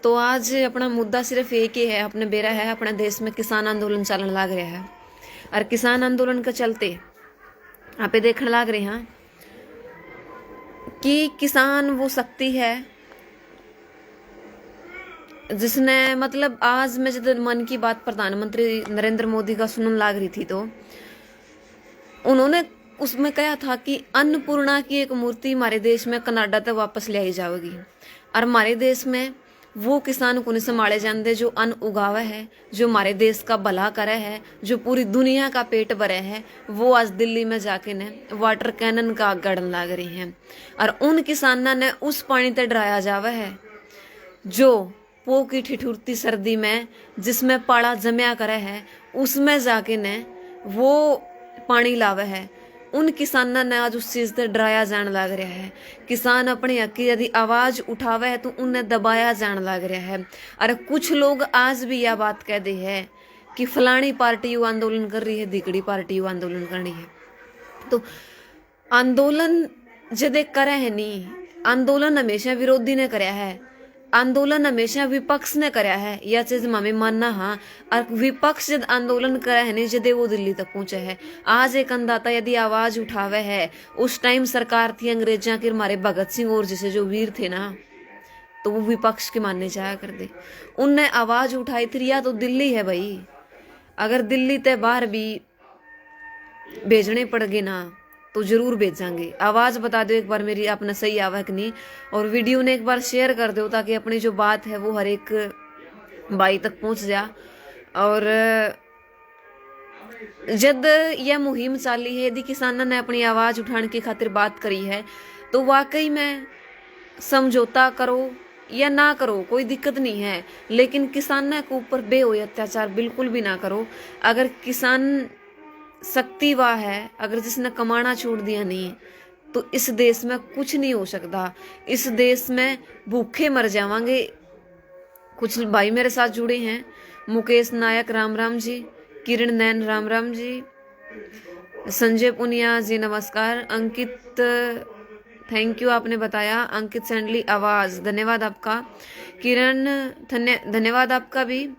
तो आज अपना मुद्दा सिर्फ एक ही है, अपने बेरा है अपने देश में किसान आंदोलन चलन लाग रहा है। और किसान आंदोलन के चलते आप देखने लाग रहे हैं कि किसान वो शक्ति है जिसने मतलब आज मैं जब मन की बात प्रधानमंत्री नरेंद्र मोदी का सुनने लाग रही थी तो उन्होंने उसमें कहा था कि अन्नपूर्णा की एक मूर्ति हमारे देश में कनाडा तक वापस ले आई जाएगी। और हमारे देश में वो किसान को नहीं संभाले जाते जो अन्न उगावे है, जो हमारे देश का भला करे है, जो पूरी दुनिया का पेट भरे है, वो आज दिल्ली में जाके ने वाटर कैनन का गड़न लाग रही हैं। और उन किसानों ने उस पानी तक डराया जावे है जो पो की ठिठुरती सर्दी में जिसमें पाड़ा जमया करे है, उसमें जाके ने वो पानी लावे है। उन किसानों ने आज उस चीज से डराया जान लग रहा है। किसान अपने हक की यदि आवाज उठावे है तो उन्हें दबाया जान लग रहा है। और कुछ लोग आज भी यह बात कह दे है कि फलानी पार्टी यू आंदोलन कर रही है, दिकड़ी पार्टी यू आंदोलन कर रही है। तो आंदोलन जदे करे है नहीं, आंदोलन हमेशा विरोधी ने कराया है, आंदोलन हमेशा विपक्ष ने कराया है, यह चीज हमें मानना। हाँ, और विपक्ष जब आंदोलन करे है नहीं जदे वो दिल्ली तक पहुंचे है। आज एक अंदाता यदि आवाज उठावे है, उस टाइम सरकार थी अंग्रेजा के, हमारे भगत सिंह और जैसे जो वीर थे ना, तो वो विपक्ष के मानने जाया कर दे। उनने आवाज उठाई थी, या तो दिल्ली है भाई, अगर दिल्ली ते बाहर भी भेजने पड़ गए ना तो जरूर भेजांगे। आवाज बता दो एक बार मेरी आपने सही आवा कि नहीं, और वीडियो ने एक बार शेयर कर दो ताकि अपनी जो बात है वो हर एक भाई तक पहुंच जा। और जब यह मुहिम चाली है, यदि किसानों ने अपनी आवाज उठाने की खातिर बात करी है तो वाकई में समझौता करो या ना करो कोई दिक्कत नहीं है, लेकिन किसानों के ऊपर बेहोए अत्याचार बिल्कुल भी ना करो। अगर किसान शक्ति वाह है, अगर जिसने कमाना छोड़ दिया नहीं तो इस देश में कुछ नहीं हो सकता। इस देश में भूखे मर जावांगे। कुछ भाई मेरे साथ जुड़े हैं, मुकेश नायक राम राम जी, किरण नैन राम राम जी, संजय पुनिया जी नमस्कार, अंकित थैंक यू आपने बताया, अंकित सैंडली आवाज धन्यवाद आपका, किरण धन्यवाद आपका भी,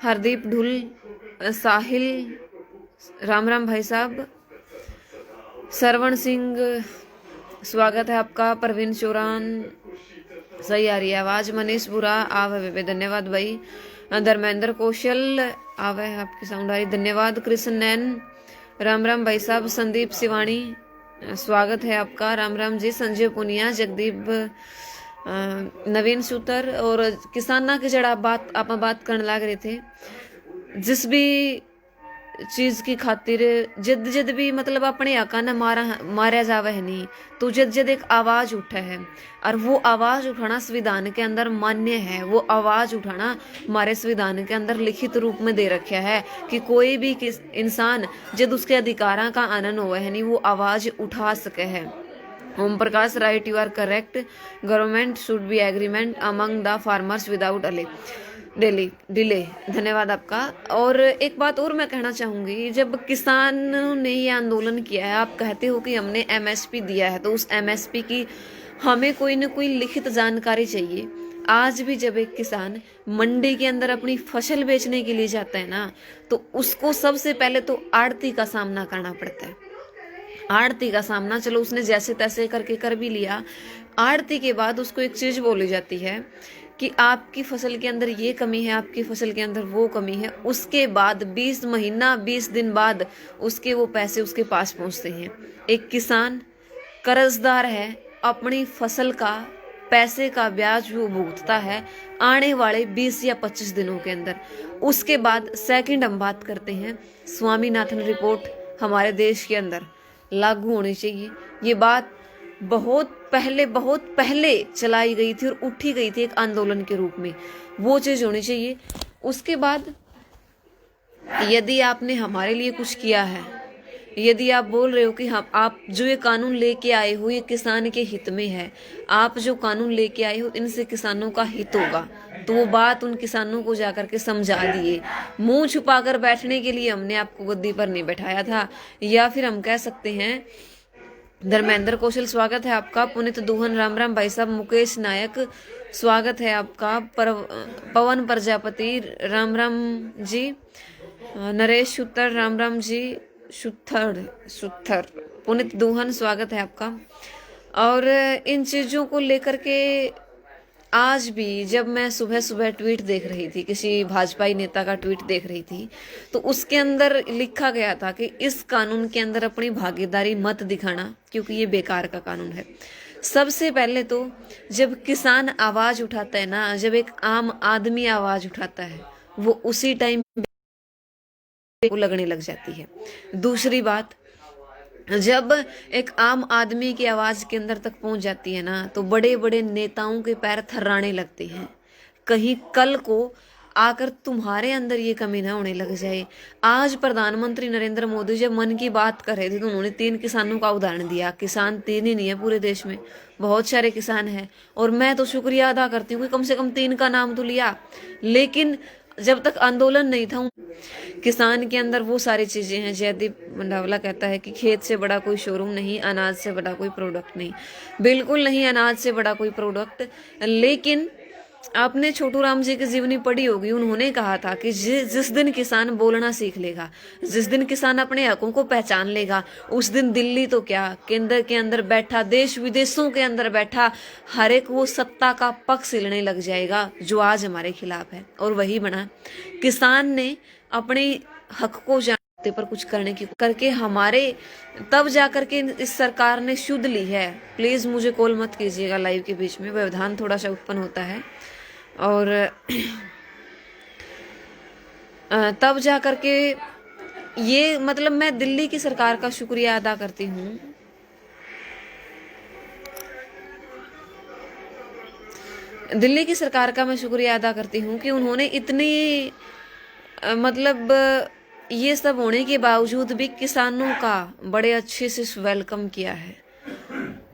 हरदीप ढुल, साहिल राम राम भाई साहब, सरवण सिंह स्वागत है आपका, परवीन चौरान सही आ रही है आवाज, मनीष बुरा आवे धन्यवाद भाई, धर्मेंद्र कौशल आवे आपकी साउंड आ रही धन्यवाद, कृष्ण नैन राम राम भाई साहब, संदीप शिवानी स्वागत है आपका राम राम जी, संजय पुनिया, जगदीप नवीन सूतर। और किसाना की जड़ आप बात करने लग रहे थे, जिस भी चीज की खातिर जद भी मतलब अपने हका ने मारा जावे है नहीं, तो जद एक आवाज उठे है, और वो आवाज उठाना संविधान के अंदर मान्य है। वो आवाज उठाना हमारे संविधान के अंदर लिखित रूप में दे रखा है कि कोई भी इंसान जब उसके अधिकारा का आनंद हुआ है नहीं वो आवाज उठा सके है। Om Prakash right, you are correct, government should be agreement among the farmers without delay धन्यवाद आपका। और एक बात और मैं कहना चाहूंगी, जब किसानों ने ये आंदोलन किया है, आप कहते हो कि हमने एमएसपी दिया है, तो उस एमएसपी की हमें कोई न कोई लिखित जानकारी चाहिए। आज भी जब एक किसान मंडी के अंदर अपनी फसल बेचने के लिए जाता है ना, तो उसको सबसे पहले तो आड़ती का सामना करना पड़ता है। आड़ती का सामना चलो उसने जैसे तैसे करके कर भी लिया, आड़ती के बाद उसको एक चीज बोली जाती है कि आपकी फसल के अंदर ये कमी है, आपकी फसल के अंदर वो कमी है। उसके बाद 20 महीना 20 दिन बाद उसके वो पैसे उसके पास पहुंचते हैं। एक किसान कर्जदार है, अपनी फसल का पैसे का ब्याज वो भुगतता है आने वाले 20 या 25 दिनों के अंदर। उसके बाद सेकंड हम बात करते हैं, स्वामीनाथन रिपोर्ट हमारे देश के अंदर लागू होनी चाहिए। ये बात बहुत पहले चलाई गई थी और उठी गई थी एक आंदोलन के रूप में, वो चीज होनी चाहिए। उसके बाद यदि आपने हमारे लिए कुछ किया है, यदि आप बोल रहे हो कि हम आप जो ये कानून लेके आए हो ये किसान के हित में है, आप जो कानून लेके आए हो इनसे किसानों का हित होगा, तो वो बात उन किसानों को जाकर के समझा दिए। मुंह छुपाकर बैठने के लिए हमने आपको गद्दी पर नहीं बैठाया था। या फिर हम कह सकते हैं धर्मेंद्र कौशल स्वागत है आपका। पुनित दूहन राम राम भाई साहब। मुकेश नायक स्वागत है आपका। पवन प्रजापति राम राम जी। नरेश सुत्तर राम राम जी। सुत्थर सुत्थर पुनित दूहन स्वागत है आपका। और इन चीज़ों को लेकर के आज भी जब मैं सुबह सुबह ट्वीट देख रही थी, किसी भाजपाई नेता का ट्वीट देख रही थी, तो उसके अंदर लिखा गया था कि इस कानून के अंदर अपनी भागीदारी मत दिखाना क्योंकि ये बेकार का कानून है। सबसे पहले तो जब किसान आवाज उठाता है ना, जब एक आम आदमी आवाज उठाता है, वो उसी टाइम को लगने लग जाती है। दूसरी बात, जब एक आम आदमी की आवाज के अंदर तक पहुंच जाती है ना, तो बड़े बड़े नेताओं के पैर थर्राने लगते हैं। कहीं कल को आकर तुम्हारे अंदर ये कमी ना होने लग जाए। आज प्रधानमंत्री नरेंद्र मोदी जब मन की बात कर रहे थे तो उन्होंने 3 किसानों का उदाहरण दिया। किसान 3 ही नहीं है पूरे देश में, बहुत सारे किसान हैं। और मैं तो शुक्रिया अदा करती हूँ कि कम से कम 3 का नाम तो लिया। लेकिन जब तक आंदोलन नहीं था, किसान के अंदर वो सारी चीजें हैं। जयदीप मंडावला कहता है कि खेत से बड़ा कोई शोरूम नहीं, अनाज से बड़ा कोई प्रोडक्ट नहीं। बिल्कुल नहीं अनाज से बड़ा कोई प्रोडक्ट। लेकिन आपने छोटू राम जी की जीवनी पढ़ी होगी, उन्होंने कहा था कि जिस दिन किसान बोलना सीख लेगा, जिस दिन किसान अपने हकों को पहचान लेगा, उस दिन दिल्ली तो क्या, केंद्र के अंदर बैठा, देश विदेशों के अंदर बैठा हर एक वो सत्ता का पक्ष लेने लग जाएगा जो आज हमारे खिलाफ है। और वही बना। किसान ने अपने हक को जानते पर कुछ करने की करके हमारे तब जाकर के इस सरकार ने शुद्ध ली है। प्लीज मुझे कॉल मत कीजिएगा लाइव के बीच में, व्यवधान थोड़ा सा उत्पन्न होता है। और तब जाकर के ये मतलब मैं दिल्ली की सरकार का शुक्रिया अदा करती हूँ। दिल्ली की सरकार का मैं शुक्रिया अदा करती हूँ कि उन्होंने इतनी मतलब ये सब होने के बावजूद भी किसानों का बड़े अच्छे से वेलकम किया है।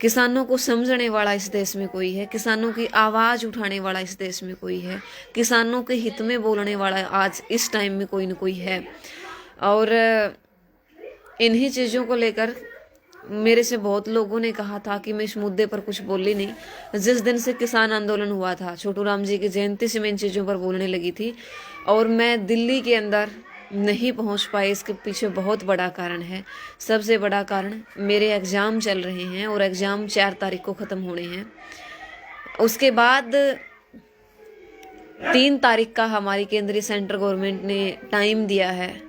किसानों को समझने वाला इस देश में कोई है, किसानों की आवाज उठाने वाला इस देश में कोई है, किसानों के हित में बोलने वाला आज इस टाइम में कोई न कोई है। और इन्हीं चीज़ों को लेकर मेरे से बहुत लोगों ने कहा था कि मैं इस मुद्दे पर कुछ बोली नहीं। जिस दिन से किसान आंदोलन हुआ था, छोटू राम जी की जयंती से मैं इन चीज़ों पर बोलने लगी थी। और मैं दिल्ली के अंदर नहीं पहुंच पाई, इसके पीछे बहुत बड़ा कारण है। सबसे बड़ा कारण, मेरे एग्ज़ाम चल रहे हैं और एग्ज़ाम 4 तारीख को ख़त्म होने हैं। उसके बाद 3 तारीख का हमारी केंद्रीय सेंट्रल गवर्नमेंट ने टाइम दिया है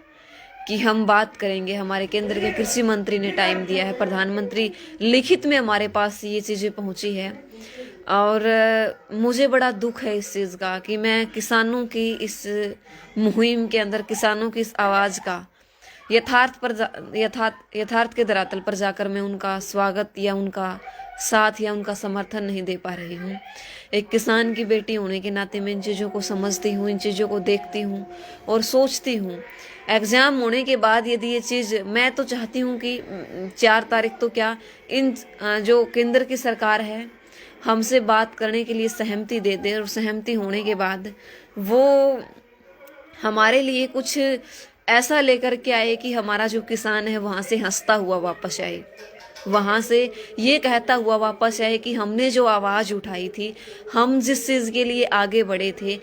कि हम बात करेंगे। हमारे केंद्र के कृषि मंत्री ने टाइम दिया है, प्रधानमंत्री लिखित में हमारे पास ये चीज़ें पहुंची है। और मुझे बड़ा दुख है इस चीज़ का कि मैं किसानों की इस मुहिम के अंदर, किसानों की इस आवाज़ का यथार्थ के धरातल पर जाकर मैं उनका स्वागत या उनका साथ या उनका समर्थन नहीं दे पा रही हूँ। एक किसान की बेटी होने के नाते मैं इन चीज़ों को समझती हूँ, इन चीज़ों को देखती हूँ और सोचती हूँ। एग्ज़ाम होने के बाद यदि ये चीज़, मैं तो चाहती हूँ कि 4 तारीख तो क्या, इन जो केंद्र की सरकार है हमसे बात करने के लिए सहमति दे दे, और सहमति होने के बाद वो हमारे लिए कुछ ऐसा लेकर के आए कि हमारा जो किसान है वहाँ से हंसता हुआ वापस आए, वहाँ से ये कहता हुआ वापस आए कि हमने जो आवाज़ उठाई थी, हम जिस चीज़ के लिए आगे बढ़े थे,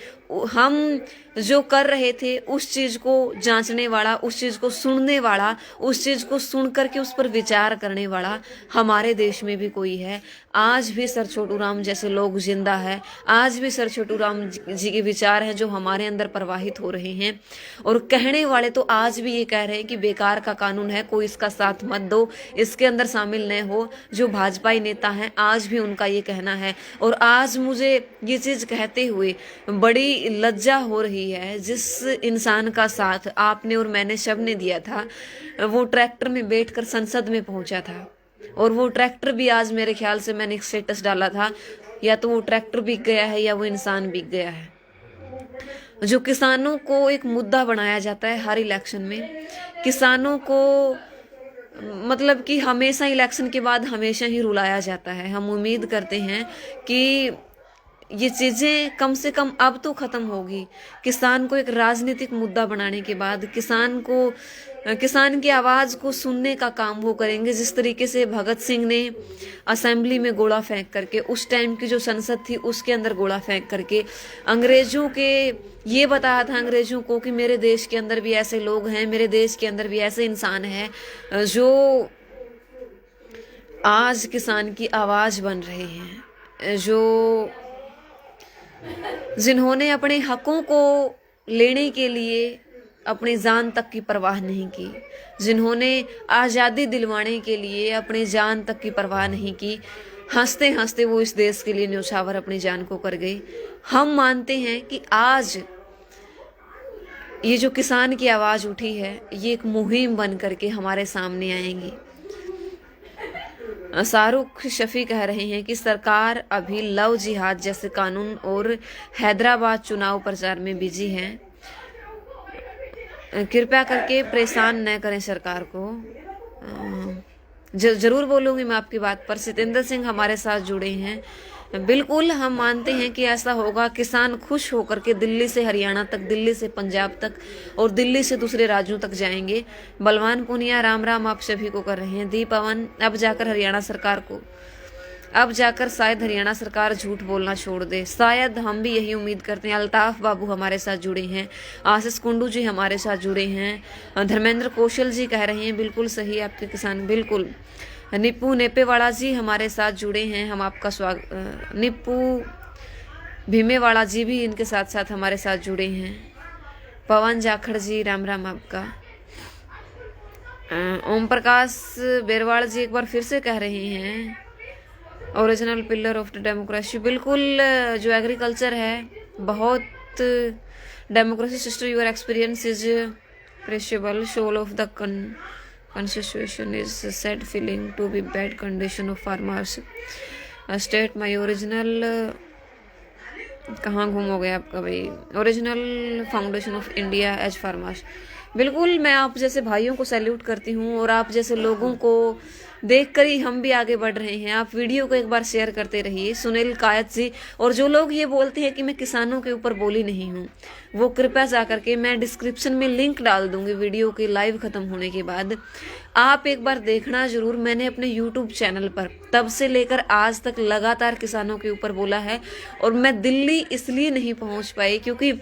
हम जो कर रहे थे उस चीज़ को जांचने वाला, उस चीज़ को सुनने वाला, उस चीज़ को सुन करके उस पर विचार करने वाला हमारे देश में भी कोई है। आज भी सर छोटू राम जैसे लोग जिंदा है, आज भी सर छोटू राम जी के विचार हैं जो हमारे अंदर प्रवाहित हो रहे हैं। और कहने वाले तो आज भी ये कह रहे हैं कि बेकार का कानून है, कोई इसका साथ मत दो, इसके अंदर शामिल न हो। जो भाजपाई नेता हैं आज भी उनका ये कहना है। और आज मुझे ये चीज़ कहते हुए बड़ी लज्जा हो रही है, जिस इंसान का साथ आपने और मैंने सबने दिया था, वो ट्रैक्टर में बैठकर संसद में पहुंचा था। और वो ट्रैक्टर भी आज मेरे ख्याल से मैंने एक स्टेटस डाला था, या तो वो ट्रैक्टर बिक गया है या वो इंसान बिक गया है। जो किसानों को एक मुद्दा बनाया जाता है हर इलेक्शन में, किसानों को मतलब कि हमेशा इलेक्शन के बाद हमेशा ही रुलाया जाता है। हम उम्मीद करते हैं कि ये चीज़ें कम से कम अब तो ख़त्म होगी। किसान को एक राजनीतिक मुद्दा बनाने के बाद, किसान को किसान की आवाज को सुनने का काम वो करेंगे। जिस तरीके से भगत सिंह ने असेंबली में गोला फेंक करके, उस टाइम की जो संसद थी उसके अंदर गोला फेंक करके अंग्रेजों के ये बताया था अंग्रेजों को कि मेरे देश के अंदर भी ऐसे लोग हैं, मेरे देश के अंदर भी ऐसे इंसान हैं जो आज किसान की आवाज बन रहे हैं, जो जिन्होंने अपने हकों को लेने के लिए अपनी जान तक की परवाह नहीं की, जिन्होंने आज़ादी दिलवाने के लिए अपनी जान तक की परवाह नहीं की, हंसते हंसते वो इस देश के लिए न्यौछावर अपनी जान को कर गए। हम मानते हैं कि आज ये जो किसान की आवाज़ उठी है, ये एक मुहिम बन करके हमारे सामने आएंगी। शाहरुख शफी कह रहे हैं कि सरकार अभी लव जिहाद जैसे कानून और हैदराबाद चुनाव प्रचार में बिजी है, कृपया करके परेशान न करें सरकार को। जरूर बोलूंगी मैं आपकी बात पर। सतेंद्र सिंह हमारे साथ जुड़े हैं। बिल्कुल हम मानते हैं कि ऐसा होगा। किसान खुश होकर के दिल्ली से हरियाणा तक, दिल्ली से पंजाब तक और दिल्ली से दूसरे राज्यों तक जाएंगे। बलवान पुनिया राम राम आप सभी को कर रहे हैं। दी पवन अब जाकर हरियाणा सरकार को, अब जाकर शायद हरियाणा सरकार झूठ बोलना छोड़ दे, शायद हम भी यही उम्मीद करते हैं। अल्ताफ बाबू हमारे साथ जुड़े हैं। आशीष कुंडू जी हमारे साथ जुड़े हैं। धर्मेंद्र कौशल जी कह रहे हैं बिल्कुल सही आपके किसान, बिल्कुल। निप्पू नेपेवाड़ा जी हमारे साथ जुड़े हैं, हम आपका स्वागत। निप्पू भीमेवाड़ा जी भी इनके साथ साथ हमारे साथ जुड़े हैं। पवन जाखड़ जी राम राम आपका। ओम प्रकाश बेरवाड़ जी एक बार फिर से कह रहे हैं original pillar of the democracy. बिल्कुल, जो एग्रीकल्चर है बहुत democracy sister, your experience is appreciable, soul of the constitution is said feeling to be bad condition of farmers state my original कहाँ घूम हो गया आपका भाई, original foundation of India as farmers. बिल्कुल, मैं आप जैसे भाइयों को सैल्यूट करती हूँ और आप जैसे लोगों को देखकर ही हम भी आगे बढ़ रहे हैं। आप वीडियो को एक बार शेयर करते रहिए। सुनील कायत जी, और जो लोग ये बोलते हैं कि मैं किसानों के ऊपर बोली नहीं हूँ, वो कृपया जा करके, मैं डिस्क्रिप्शन में लिंक डाल दूंगी वीडियो के लाइव खत्म होने के बाद, आप एक बार देखना जरूर। मैंने अपने यूट्यूब चैनल पर तब से लेकर आज तक लगातार किसानों के ऊपर बोला है। और मैं दिल्ली इसलिए नहीं पहुंच पाई क्योंकि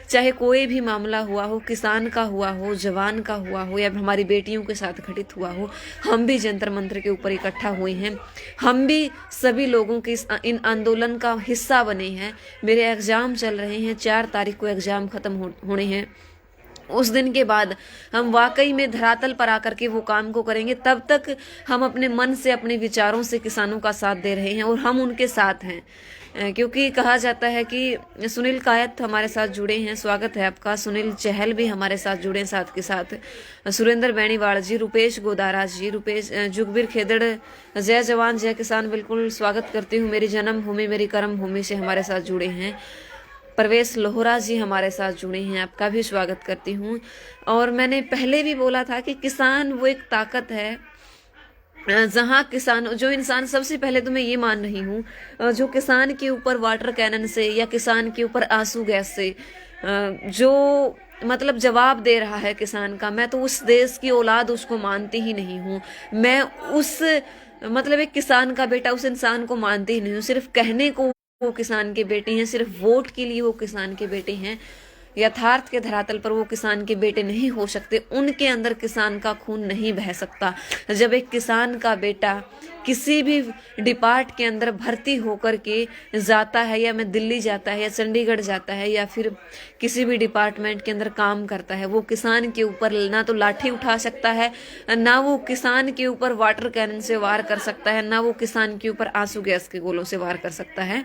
चाहे कोई भी मामला हुआ हो, किसान का हुआ हो, जवान का हुआ हो, या हमारी बेटियों के साथ घटित हुआ हो, हम भी जंतर मंत्र के ऊपर इकट्ठा हुए हैं। हम भी सभी लोगों के इन आंदोलन का हिस्सा बने हैं। मेरे एग्जाम चल रहे हैं, 4 तारीख को एग्जाम खत्म होने हैं। उस दिन के बाद हम वाकई में धरातल पर आकर के वो काम को करेंगे। तब तक हम अपने मन से, अपने विचारों से किसानों का साथ दे रहे हैं और हम उनके साथ हैं। क्योंकि कहा जाता है कि सुनील कायत हमारे साथ जुड़े हैं, स्वागत है आपका। सुनील चहल भी हमारे साथ जुड़े हैं साथ के साथ। सुरेंद्र बैनीवाड़ जी, रुपेश गोदारा जी, रुपेश जुगबीर खेदड़, जय जवान जय किसान, बिल्कुल स्वागत करती हूँ। मेरी जन्मभूमि मेरी कर्म भूमि से हमारे साथ जुड़े हैं। प्रवेश लोहरा जी हमारे साथ जुड़े हैं, आपका भी स्वागत करती हूँ। और मैंने पहले भी बोला था कि किसान वो एक ताकत है जहाँ किसान, जो इंसान, सबसे पहले तो मैं ये मान रही हूँ, जो किसान के ऊपर वाटर कैनन से या किसान के ऊपर आंसू गैस से जो मतलब जवाब दे रहा है किसान का, मैं तो उस देश की औलाद उसको मानती ही नहीं हूँ। मैं उस मतलब एक किसान का बेटा उस इंसान को मानती ही नहीं हूँ। सिर्फ कहने को वो किसान के बेटे हैं, सिर्फ वोट के लिए वो किसान के बेटे हैं। यथार्थ के धरातल पर वो किसान के बेटे नहीं हो सकते। उनके अंदर किसान का खून नहीं बह सकता। जब एक किसान का बेटा किसी भी डिपार्ट के अंदर भर्ती होकर के जाता है, या मैं दिल्ली जाता है या चंडीगढ़ जाता है या फिर किसी भी डिपार्टमेंट के अंदर काम करता है, वो किसान के ऊपर ना तो लाठी उठा सकता है, ना वो किसान के ऊपर वाटर कैनन से वार कर सकता है, ना वो किसान के ऊपर आंसू गैस के गोलों से वार कर सकता है।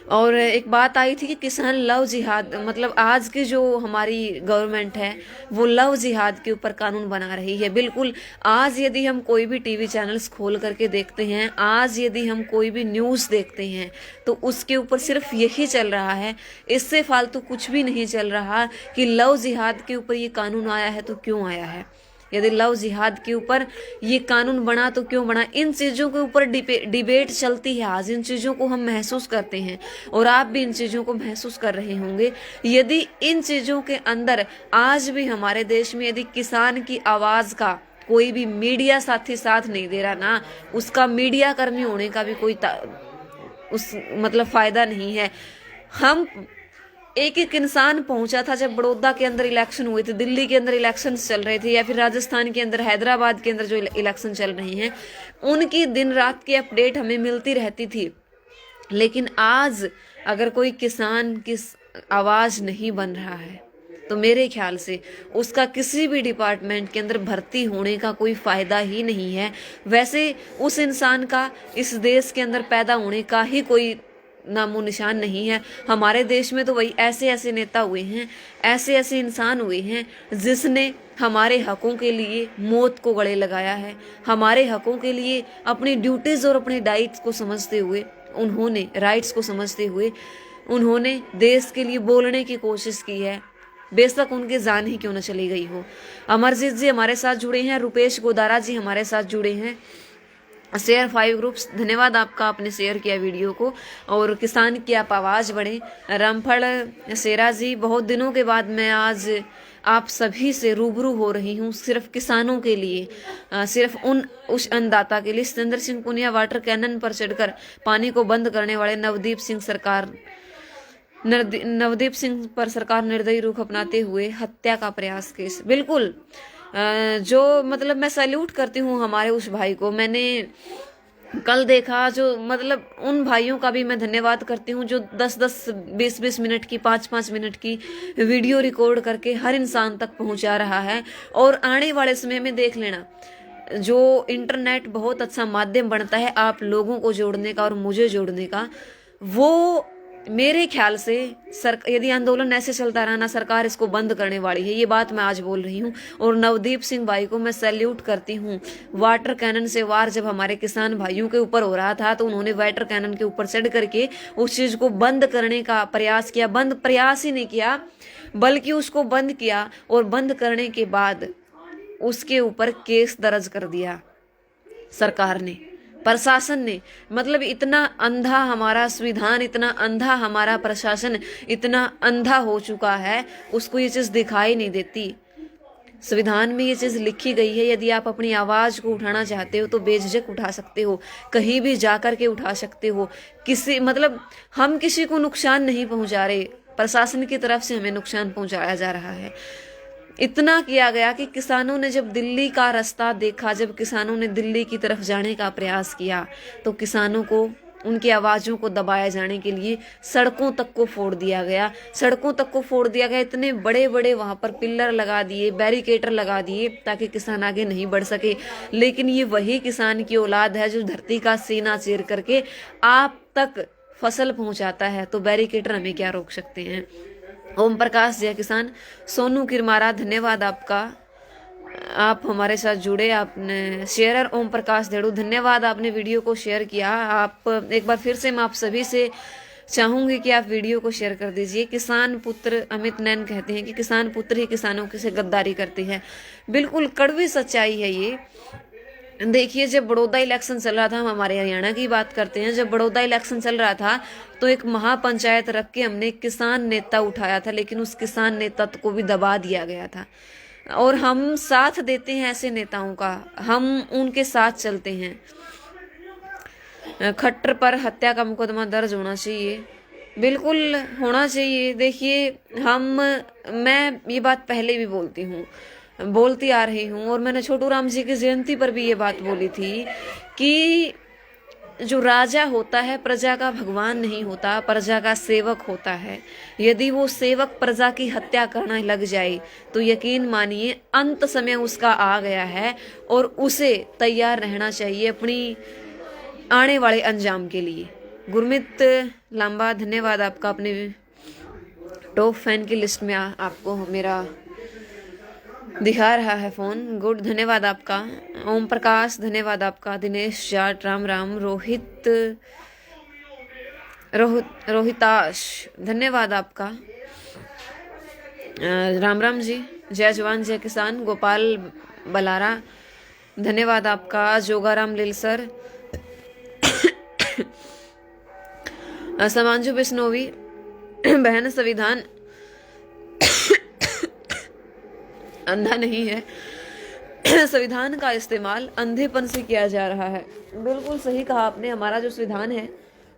और एक बात आई थी कि किसान लव जिहाद, मतलब आज की जो हमारी गवर्नमेंट है वो लव जिहाद के ऊपर कानून बना रही है। बिल्कुल, आज यदि हम कोई भी टीवी चैनल्स खोल करके देखते हैं, आज यदि हम कोई भी न्यूज़ देखते हैं, तो उसके ऊपर सिर्फ यही चल रहा है, इससे फालतू कुछ भी नहीं चल रहा कि लव जिहाद के ऊपर ये कानून आया है तो क्यों आया है। यदि लव जिहाद के ऊपर ये कानून बना तो क्यों बना, इन चीज़ों के ऊपर डिबेट चलती है आज, इन चीज़ों को हम महसूस करते हैं और आप भी इन चीज़ों को महसूस कर रहे होंगे। यदि इन चीज़ों के अंदर आज भी हमारे देश में यदि किसान की आवाज़ का कोई भी मीडिया साथी साथ नहीं दे रहा ना, उसका मीडिया कर्मी होने का भी कोई उस मतलब फायदा नहीं है। हम एक एक इंसान पहुंचा था जब बड़ौदा के अंदर इलेक्शन हुए थे, दिल्ली के अंदर इलेक्शन चल रहे थे, या फिर राजस्थान के अंदर, हैदराबाद के अंदर जो इलेक्शन चल रहे हैं, उनकी दिन रात की अपडेट हमें मिलती रहती थी। लेकिन आज अगर कोई किसान की आवाज़ नहीं बन रहा है तो मेरे ख्याल से उसका किसी भी डिपार्टमेंट के अंदर भर्ती होने का कोई फ़ायदा ही नहीं है। वैसे उस इंसान का इस देश के अंदर पैदा होने का ही कोई नामो निशान नहीं है। हमारे देश में तो वही ऐसे ऐसे नेता हुए हैं, ऐसे ऐसे इंसान हुए हैं जिसने हमारे हकों के लिए मौत को गले लगाया है। हमारे हकों के लिए अपनी ड्यूटीज़ और अपने राइट्स को समझते हुए उन्होंने देश के लिए बोलने की कोशिश की है, बेशक उनकी जान ही क्यों न चली गई हो। अमरजीत जी हमारे साथ जुड़े हैं, रुपेश गोदारा जी हमारे साथ जुड़े हैं। शेयर 5 ग्रुप्स, धन्यवाद आपका, आपने शेयर किया वीडियो को और किसान की आप आवाज़ बढ़े। रामफल शेरा जी, बहुत दिनों के बाद मैं आज आप सभी से रूबरू हो रही हूँ, सिर्फ किसानों के लिए, सिर्फ उस अन्नदाता के लिए। सतेंद्र सिंह पुनिया, वाटर कैनन पर चढ़कर पानी को बंद करने वाले नवदीप सिंह पर सरकार निर्दयी रुख अपनाते हुए हत्या का प्रयास केस। बिल्कुल, जो मतलब मैं सैल्यूट करती हूँ हमारे उस भाई को। मैंने कल देखा, जो मतलब उन भाइयों का भी मैं धन्यवाद करती हूँ जो 10-10, 20-20 मिनट की, 5-5 मिनट की वीडियो रिकॉर्ड करके हर इंसान तक पहुँचा रहा है। और आने वाले समय में देख लेना, जो इंटरनेट बहुत अच्छा माध्यम बनता है आप लोगों को जोड़ने का और मुझे जोड़ने का, वो मेरे ख्याल से यदि आंदोलन ऐसे चलता रहा ना, सरकार इसको बंद करने वाली है। ये बात मैं आज बोल रही हूँ। और नवदीप सिंह भाई को मैं सैल्यूट करती हूँ। वाटर कैनन से वार जब हमारे किसान भाइयों के ऊपर हो रहा था तो उन्होंने वाटर कैनन के ऊपर चढ़ करके उस चीज़ को बंद करने का प्रयास किया। प्रयास ही नहीं किया बल्कि उसको बंद किया, और बंद करने के बाद उसके ऊपर केस दर्ज कर दिया सरकार ने, प्रशासन ने। मतलब इतना अंधा हमारा संविधान, इतना अंधा हमारा प्रशासन, इतना अंधा हो चुका है, उसको ये चीज़ दिखाई नहीं देती। संविधान में ये चीज़ लिखी गई है, यदि आप अपनी आवाज़ को उठाना चाहते हो तो बेझिझक उठा सकते हो, कहीं भी जाकर के उठा सकते हो। हम किसी को नुकसान नहीं पहुंचा रहे, प्रशासन की तरफ से हमें नुकसान पहुंचाया जा रहा है। इतना किया गया कि किसानों ने जब दिल्ली का रास्ता देखा, जब किसानों ने दिल्ली की तरफ जाने का प्रयास किया, तो किसानों को उनकी आवाज़ों को दबाए जाने के लिए सड़कों तक को फोड़ दिया गया। इतने बड़े बड़े वहाँ पर पिल्लर लगा दिए, बैरिकेटर लगा दिए ताकि किसान आगे नहीं बढ़ सके। लेकिन ये वही किसान की औलाद है जो धरती का सीना चीर करके आप तक फसल पहुँचाता है, तो बैरिकेटर हमें क्या रोक सकते हैं। ओम प्रकाश जय किसान, सोनू किरमारा, धन्यवाद आपका, आप हमारे साथ जुड़े। आपने शेयरर ओम प्रकाश देड़ू, धन्यवाद, आपने वीडियो को शेयर किया। आप एक बार फिर से मैं आप सभी से चाहूंगी कि आप वीडियो को शेयर कर दीजिए। किसान पुत्र अमित नैन कहते हैं कि किसान पुत्र ही किसानों से गद्दारी करते हैं। बिल्कुल कड़वी सच्चाई है ये। देखिए, जब बड़ौदा इलेक्शन चल रहा था, हम हमारे हरियाणा की बात करते हैं, जब बड़ौदा इलेक्शन चल रहा था तो एक महापंचायत रख के हमने किसान नेता उठाया था, लेकिन उस किसान नेता को भी दबा दिया गया था। और हम साथ देते हैं ऐसे नेताओं का, हम उनके साथ चलते हैं। खट्टर पर हत्या का मुकदमा दर्ज होना चाहिए, बिल्कुल होना चाहिए। देखिए, मैं ये बात पहले भी बोलती आ रही हूँ, और मैंने छोटू राम जी की जयंती पर भी ये बात बोली थी कि जो राजा होता है प्रजा का भगवान नहीं होता, प्रजा का सेवक होता है। यदि वो सेवक प्रजा की हत्या करने लग जाए तो यकीन मानिए अंत समय उसका आ गया है, और उसे तैयार रहना चाहिए अपनी आने वाले अंजाम के लिए। गुरमीत लांबा, धन्यवाद आपका, अपने टॉप फैन की लिस्ट में आपको मेरा दिखा रहा है फोन। गुड, धन्यवाद आपका। ओम प्रकाश, धन्यवाद आपका। दिनेश जाट, राम राम। रोहिताश, धन्यवाद आपका। राम राम जी, जय जवान जय किसान। गोपाल बलारा, धन्यवाद आपका। जोगाराम लिल सर, समांजू बिश्नोवी बहन, संविधान अंधा नहीं है, संविधान का इस्तेमाल अंधेपन से किया जा रहा है। बिल्कुल सही कहा आपने, हमारा जो संविधान है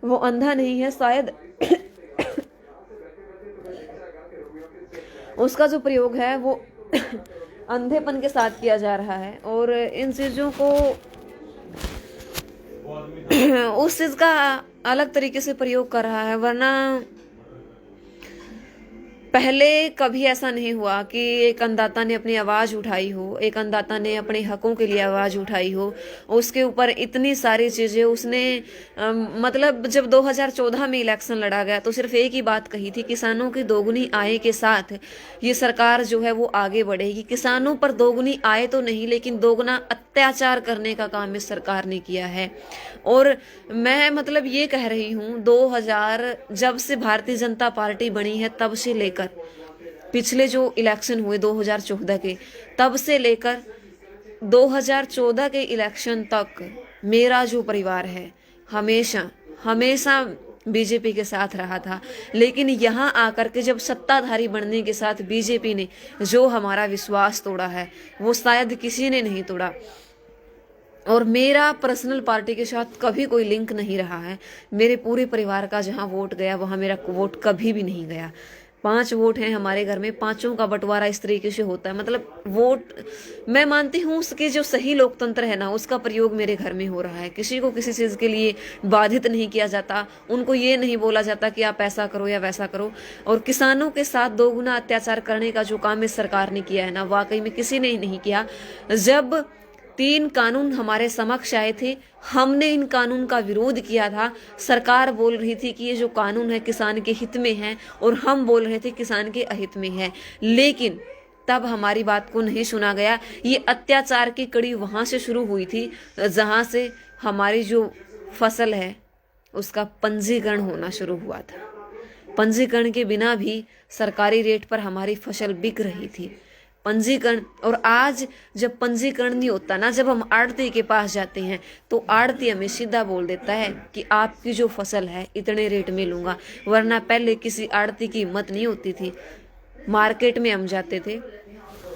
वो अंधा नहीं है, शायद उसका जो प्रयोग है वो अंधेपन के साथ किया जा रहा है और इन चीजों को उस चीज का अलग तरीके से प्रयोग कर रहा है। वरना पहले कभी ऐसा नहीं हुआ कि एक अन्नदाता ने अपनी आवाज उठाई हो, एक अन्नदाता ने अपने हकों के लिए आवाज उठाई हो, उसके ऊपर इतनी सारी चीजें उसने मतलब जब 2014 में इलेक्शन लड़ा गया तो सिर्फ एक ही बात कही थी, किसानों की दोगुनी आय के साथ ये सरकार जो है वो आगे बढ़ेगी। किसानों पर दोगुनी आय तो नहीं, लेकिन दोगुना अत्याचार करने का काम इस सरकार ने किया है। और मैं मतलब ये कह रही हूँ 2000 जब से भारतीय जनता पार्टी बनी है तब से लेकर पिछले जो इलेक्शन हुए 2014 के, तब से लेकर 2014 के इलेक्शन तक मेरा जो परिवार है हमेशा हमेशा बीजेपी के साथ रहा था। लेकिन यहाँ आकर के जब सत्ताधारी बनने के साथ बीजेपी ने जो हमारा विश्वास तोड़ा है वो शायद किसी ने नहीं तोड़ा। और मेरा पर्सनल पार्टी के साथ कभी कोई लिंक नहीं रहा है। मेरे पूरे परिवार का जहाँ वोट गया वहाँ मेरा वोट कभी भी नहीं गया। 5 वोट हैं हमारे घर में, 5 का बंटवारा इस तरीके से होता है। मतलब वोट मैं मानती हूँ उसके जो सही लोकतंत्र है ना उसका प्रयोग मेरे घर में हो रहा है। किसी को किसी चीज़ के लिए बाधित नहीं किया जाता, उनको ये नहीं बोला जाता कि आप ऐसा करो या वैसा करो। और किसानों के साथ दोगुना अत्याचार करने का जो काम इस सरकार ने किया है ना, वाकई में किसी ने नहीं किया। जब 3 कानून हमारे समक्ष आए थे, हमने इन कानून का विरोध किया था। सरकार बोल रही थी कि ये जो कानून है किसान के हित में है और हम बोल रहे थे किसान के अहित में है, लेकिन तब हमारी बात को नहीं सुना गया। ये अत्याचार की कड़ी वहां से शुरू हुई थी जहां से हमारी जो फसल है उसका पंजीकरण होना शुरू हुआ था। पंजीकरण के बिना भी सरकारी रेट पर हमारी फसल बिक रही थी। पंजीकरण, और आज जब पंजीकरण नहीं होता ना, जब हम आड़ती के पास जाते हैं तो आड़ती हमें सीधा बोल देता है कि आपकी जो फसल है इतने रेट में लूंगा। वरना पहले किसी आड़ती की हिम्मत नहीं होती थी। मार्केट में हम जाते थे,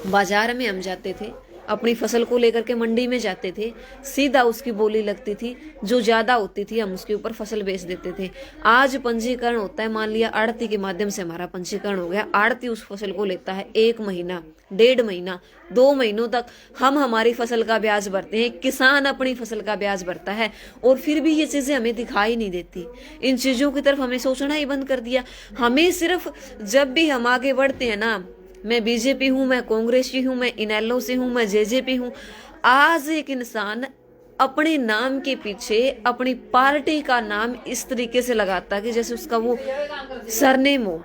बाजार में हम जाते थे, अपनी फसल को लेकर के मंडी में जाते थे, सीधा उसकी बोली लगती थी, जो ज्यादा होती थी हम उसके ऊपर फसल बेच देते थे। आज पंजीकरण होता है, मान लिया आड़ती के माध्यम से हमारा पंजीकरण हो गया, आड़ती उस फसल को लेता है 1 महीना, 1.5 महीना, 2 महीनों तक हम हमारी फसल का ब्याज भरते हैं, किसान अपनी फसल का ब्याज भरता है। और फिर भी ये चीजें हमें दिखाई नहीं देती। इन चीजों की तरफ हमें सोचना ही बंद कर दिया। हमें सिर्फ जब भी हम आगे बढ़ते हैं ना, मैं बीजेपी हूं, मैं कांग्रेसी हूं, मैं इनेलो से हूं, मैं जेजेपी हूं, आज एक इंसान अपने नाम के पीछे अपनी पार्टी का नाम इस तरीके से लगाता है कि जैसे उसका वो सरनेम हो।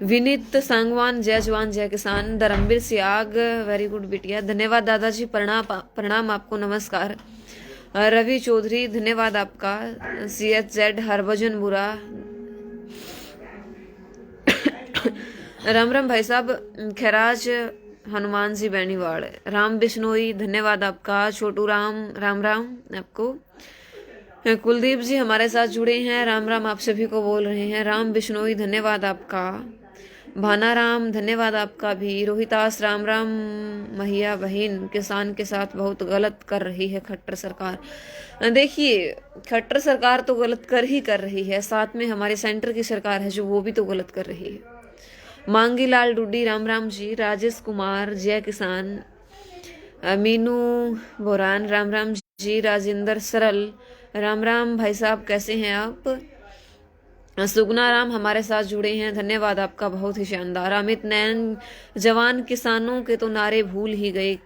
विनीत सांगवान, जय जवान जय किसान। धर्मवीर सियाग, वेरी गुड बिटिया, धन्यवाद दादाजी, प्रणाम आपको, नमस्कार। रवि चौधरी, धन्यवाद आपका। CHZ, हरभजन बुरा, राम राम भाई साहब। खैराज हनुमान जी बैनीवाड़, राम बिश्नोई, धन्यवाद आपका। छोटू राम, राम राम आपको। कुलदीप जी हमारे साथ जुड़े हैं, राम राम आप सभी को बोल रहे हैं। राम बिश्नोई, धन्यवाद आपका। भानाराम, धन्यवाद आपका भी। रोहितास, राम राम। महिया बहन, किसान के साथ बहुत गलत कर रही है खट्टर सरकार। देखिए, खट्टर सरकार तो गलत कर रही है, साथ में हमारे सेंटर की सरकार है जो वो भी तो गलत कर रही है। मांगीलाल डूडी, राम राम जी। राजेश कुमार, जय किसान। मीनू बोरान, राम राम जी। राजेंद्र सरल, राम राम भाई साहब, कैसे हैं आप? सुगना राम हमारे साथ जुड़े हैं, धन्यवाद आपका, बहुत ही शानदार। अमित नैन, जवान किसानों के तो नारे भूल ही गए,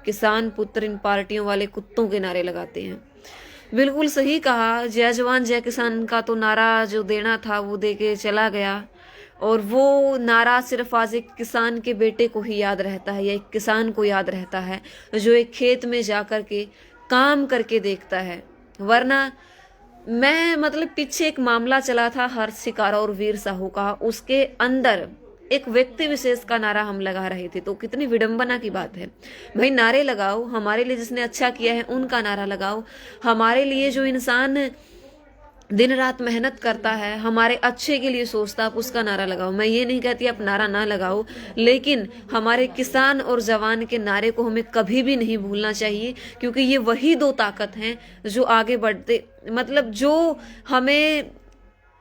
किसान पुत्र इन पार्टियों वाले कुत्तों के नारे लगाते हैं। बिल्कुल सही कहा, जय जवान जय किसान का तो नारा जो देना था वो दे के चला गया, और वो नारा सिर्फ आज एक किसान के बेटे को ही याद रहता है, या एक किसान को याद रहता है जो एक खेत में जाकर के काम करके देखता है। वरना मैं मतलब पीछे एक मामला चला था हर्ष शिकारा और वीर साहू का, उसके अंदर एक व्यक्ति विशेष का नारा हम लगा रहे थे, तो कितनी विडंबना की बात है। भाई नारे लगाओ, हमारे लिए जिसने अच्छा किया है उनका नारा लगाओ, हमारे लिए जो इंसान दिन रात मेहनत करता है, हमारे अच्छे के लिए सोचता, आप उसका नारा लगाओ। मैं ये नहीं कहती आप नारा ना लगाओ, लेकिन हमारे किसान और जवान के नारे को हमें कभी भी नहीं भूलना चाहिए, क्योंकि ये वही दो ताकत हैं जो आगे बढ़ते, मतलब जो हमें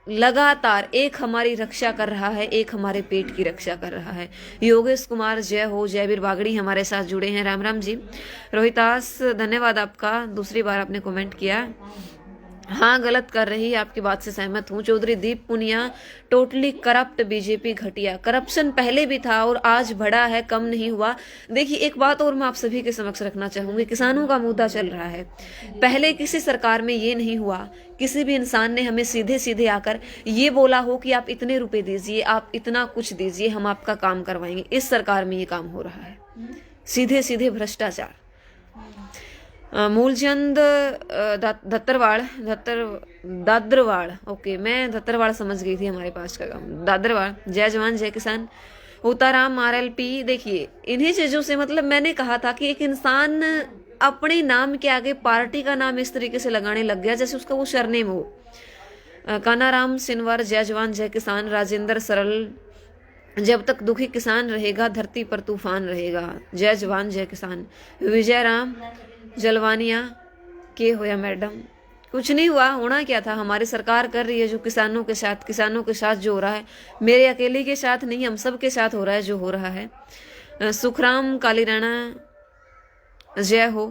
लगातार, एक हमारी रक्षा कर रहा है, एक हमारे पेट की रक्षा कर रहा है। योगेश कुमार जय हो, जयवीर बागड़ी हमारे साथ जुड़े हैं, राम राम जी। रोहितास धन्यवाद आपका, दूसरी बार आपने कमेंट किया। हाँ गलत कर रही है, आपकी बात से सहमत हूँ। चौधरी दीप पुनिया टोटली करप्ट, बीजेपी घटिया। करप्शन पहले भी था और आज बढ़ा है, कम नहीं हुआ। देखिए एक बात और मैं आप सभी के समक्ष रखना चाहूंगी, किसानों का मुद्दा चल रहा है। पहले किसी सरकार में ये नहीं हुआ, किसी भी इंसान ने हमें सीधे सीधे आकर ये बोला हो कि आप इतने रुपए दीजिए, आप इतना कुछ दीजिए, हम आपका काम करवाएंगे। इस सरकार में ये काम हो रहा है, सीधे सीधे भ्रष्टाचार। मूलचंद दादरवाड़, ओके मैं दादरवाड़ समझ गई थी, हमारे पास का गाँव दादरवाड़। जय जवान जय किसान। उताराम RLP। देखिए इन्हीं चीजों से, मतलब मैंने कहा था कि एक इंसान अपने नाम के आगे पार्टी का नाम इस तरीके से लगाने लग गया जैसे उसका वो सरनेम हो। कानाराम सिनवर जय जवान जय किसान। राजेंद्र सरल, जब तक दुखी किसान रहेगा धरती पर तूफान रहेगा। जय जवान जय किसान। विजय राम जलवानिया के होया मैडम, कुछ नहीं हुआ, होना क्या था, हमारी सरकार कर रही है जो किसानों के साथ जो हो रहा है, मेरे अकेले के साथ नहीं, हम सब के साथ हो रहा है जो हो रहा है। सुखराम काली राणा जय हो।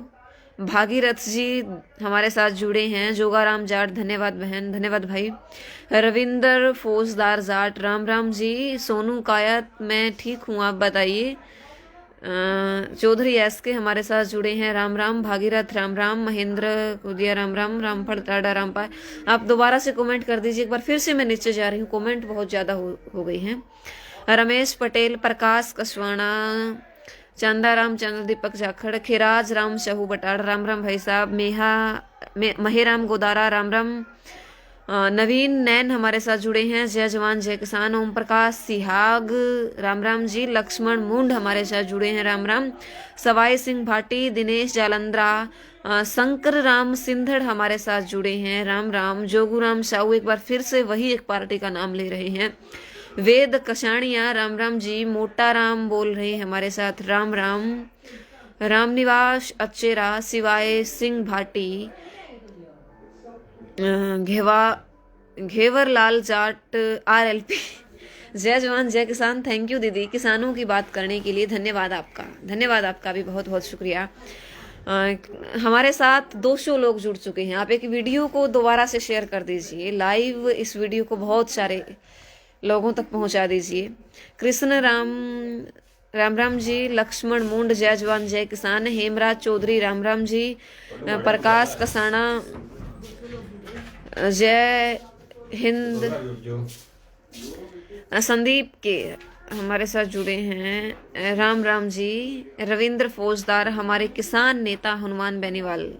भागीरथ जी हमारे साथ जुड़े हैं। जोगाराम जाट धन्यवाद बहन, धन्यवाद भाई। रविंदर फौजदार जाट राम राम जी। सोनू कायत मैं ठीक हूँ, आप बताइए। चौधरी SK हमारे साथ जुड़े हैं, राम राम। भागीरथ राम राम। महेंद्र कुदिया राम राम। रामफल टाडा रामपाल, आप दोबारा से कमेंट कर दीजिए एक बार, फिर से मैं नीचे जा रही हूँ, कमेंट बहुत ज़्यादा हो गई हैं। रमेश पटेल, प्रकाश कसवाणा, चंदाराम चंद्र, दीपक जाखड़, खिराज राम शहू बटाड़ राम राम भाई साहब। महेराम गोदारा राम राम। नवीन नैन हमारे साथ जुड़े हैं, जय जवान जय किसान। ओम प्रकाश सिहाग राम राम जी। लक्ष्मण मुंड हमारे साथ जुड़े हैं, राम राम। सवाई सिंह भाटी, दिनेश जालंधरा, शंकर राम सिंधड़ हमारे साथ जुड़े हैं, राम राम। जोगूराम साहू एक बार फिर से वही एक पार्टी का नाम ले रहे हैं। वेद कसाणिया राम राम जी। मोटा राम बोल रहे हैं हमारे साथ, राम राम। रामनिवास अचेरा, सिवाय सिंह भाटी, घेवर लाल जाट RLP। जय जवान जय किसान। थैंक यू दीदी, किसानों की बात करने के लिए धन्यवाद आपका भी बहुत बहुत शुक्रिया। हमारे साथ 200 लोग जुड़ चुके हैं। आप एक वीडियो को दोबारा से शेयर कर दीजिए, लाइव इस वीडियो को बहुत सारे लोगों तक पहुंचा दीजिए। कृष्ण राम राम जी। लक्ष्मण मुंड जय जवान जय किसान। हेमराज चौधरी राम राम जी। प्रकाश कसाना जय हिंद। संदीप के हमारे साथ जुड़े हैं, राम राम जी। रविंद्र फौजदार हमारे किसान नेता हनुमान बेनीवाल।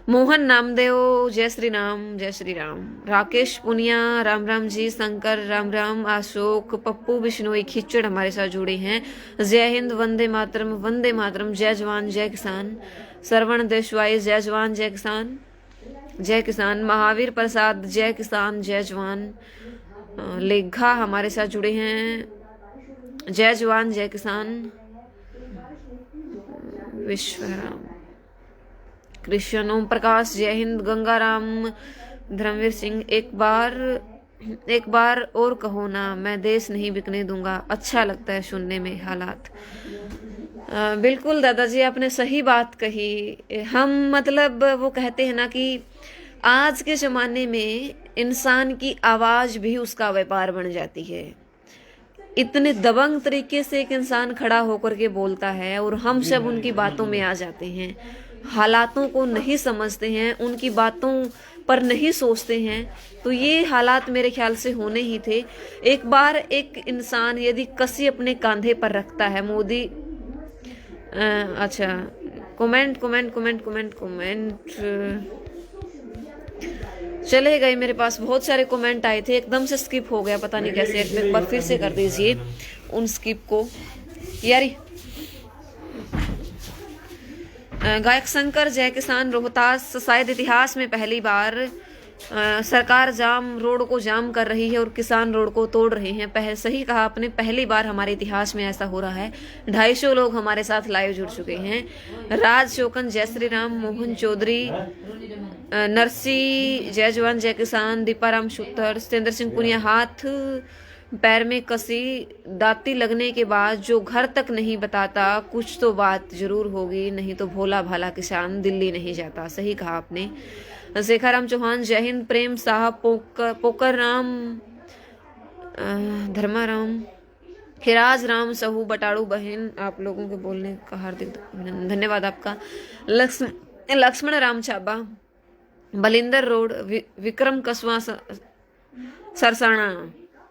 मोहन नामदेव जय श्री राम जय श्री राम। राकेश पुनिया राम राम जी। शंकर राम राम। अशोक पप्पू बिश्नोई खिचड़ हमारे साथ जुड़े हैं। जय हिंद वंदे मातरम। जय जवान जय किसान। श्रवण देशवाई जय जवान जय किसान जय किसान। महावीर प्रसाद जय किसान जय जवान। लेखा हमारे साथ जुड़े हैं, जय जवान जय किसान। विश्वराम कृष्ण ओम प्रकाश जय हिंद। गंगाराम धर्मवीर सिंह एक बार और कहो ना, मैं देश नहीं बिकने दूंगा। अच्छा लगता है सुनने में हालात। बिल्कुल दादाजी आपने सही बात कही। हम मतलब वो कहते हैं ना कि आज के ज़माने में इंसान की आवाज़ भी उसका व्यापार बन जाती है। इतने दबंग तरीके से एक इंसान खड़ा होकर के बोलता है और हम सब उनकी बातों में आ जाते हैं, हालातों को नहीं समझते हैं, उनकी बातों पर नहीं सोचते हैं। तो ये हालात मेरे ख्याल से होने ही थे। एक बार एक इंसान यदि कसी अपने कंधे पर रखता है, मोदी कमेंट चले गए। मेरे पास बहुत सारे कमेंट आए थे, एकदम से स्किप हो गया, पता नहीं कैसे। एक बार फिर से कर दीजिए उन स्किप को यारी। गायक शंकर जय किसान रोहतास, शायद इतिहास में पहली बार सरकार रोड को जाम कर रही है और किसान रोड को तोड़ रहे हैं। सही कहा आपने, पहली बार हमारे इतिहास में ऐसा हो रहा है। 250 लोग हमारे साथ लाइव जुड़ चुके हैं। राज शोकन जय श्री राम, मोहन चौधरी, नरसी जय जवान जय किसान, दीपाराम शुत्तर, सतेंद्र सिंह पुनिया। हाथ पैर में कसी दाती लगने के बाद जो घर तक नहीं बताता, कुछ तो बात जरूर होगी, नहीं तो भोला भाला किसान दिल्ली नहीं जाता। सही कहा आपने। शेखाराम चौहान जय हिंद, प्रेम साहब, पोकर राम, धर्माराम, खिराज राम सहू, बटाड़ू बहन, आप लोगों के बोलने का हार्दिक धन्यवाद आपका। लक्ष्मण राम छाबा, बलिंदर रोड, विक्रम कस्वा सरसाणा,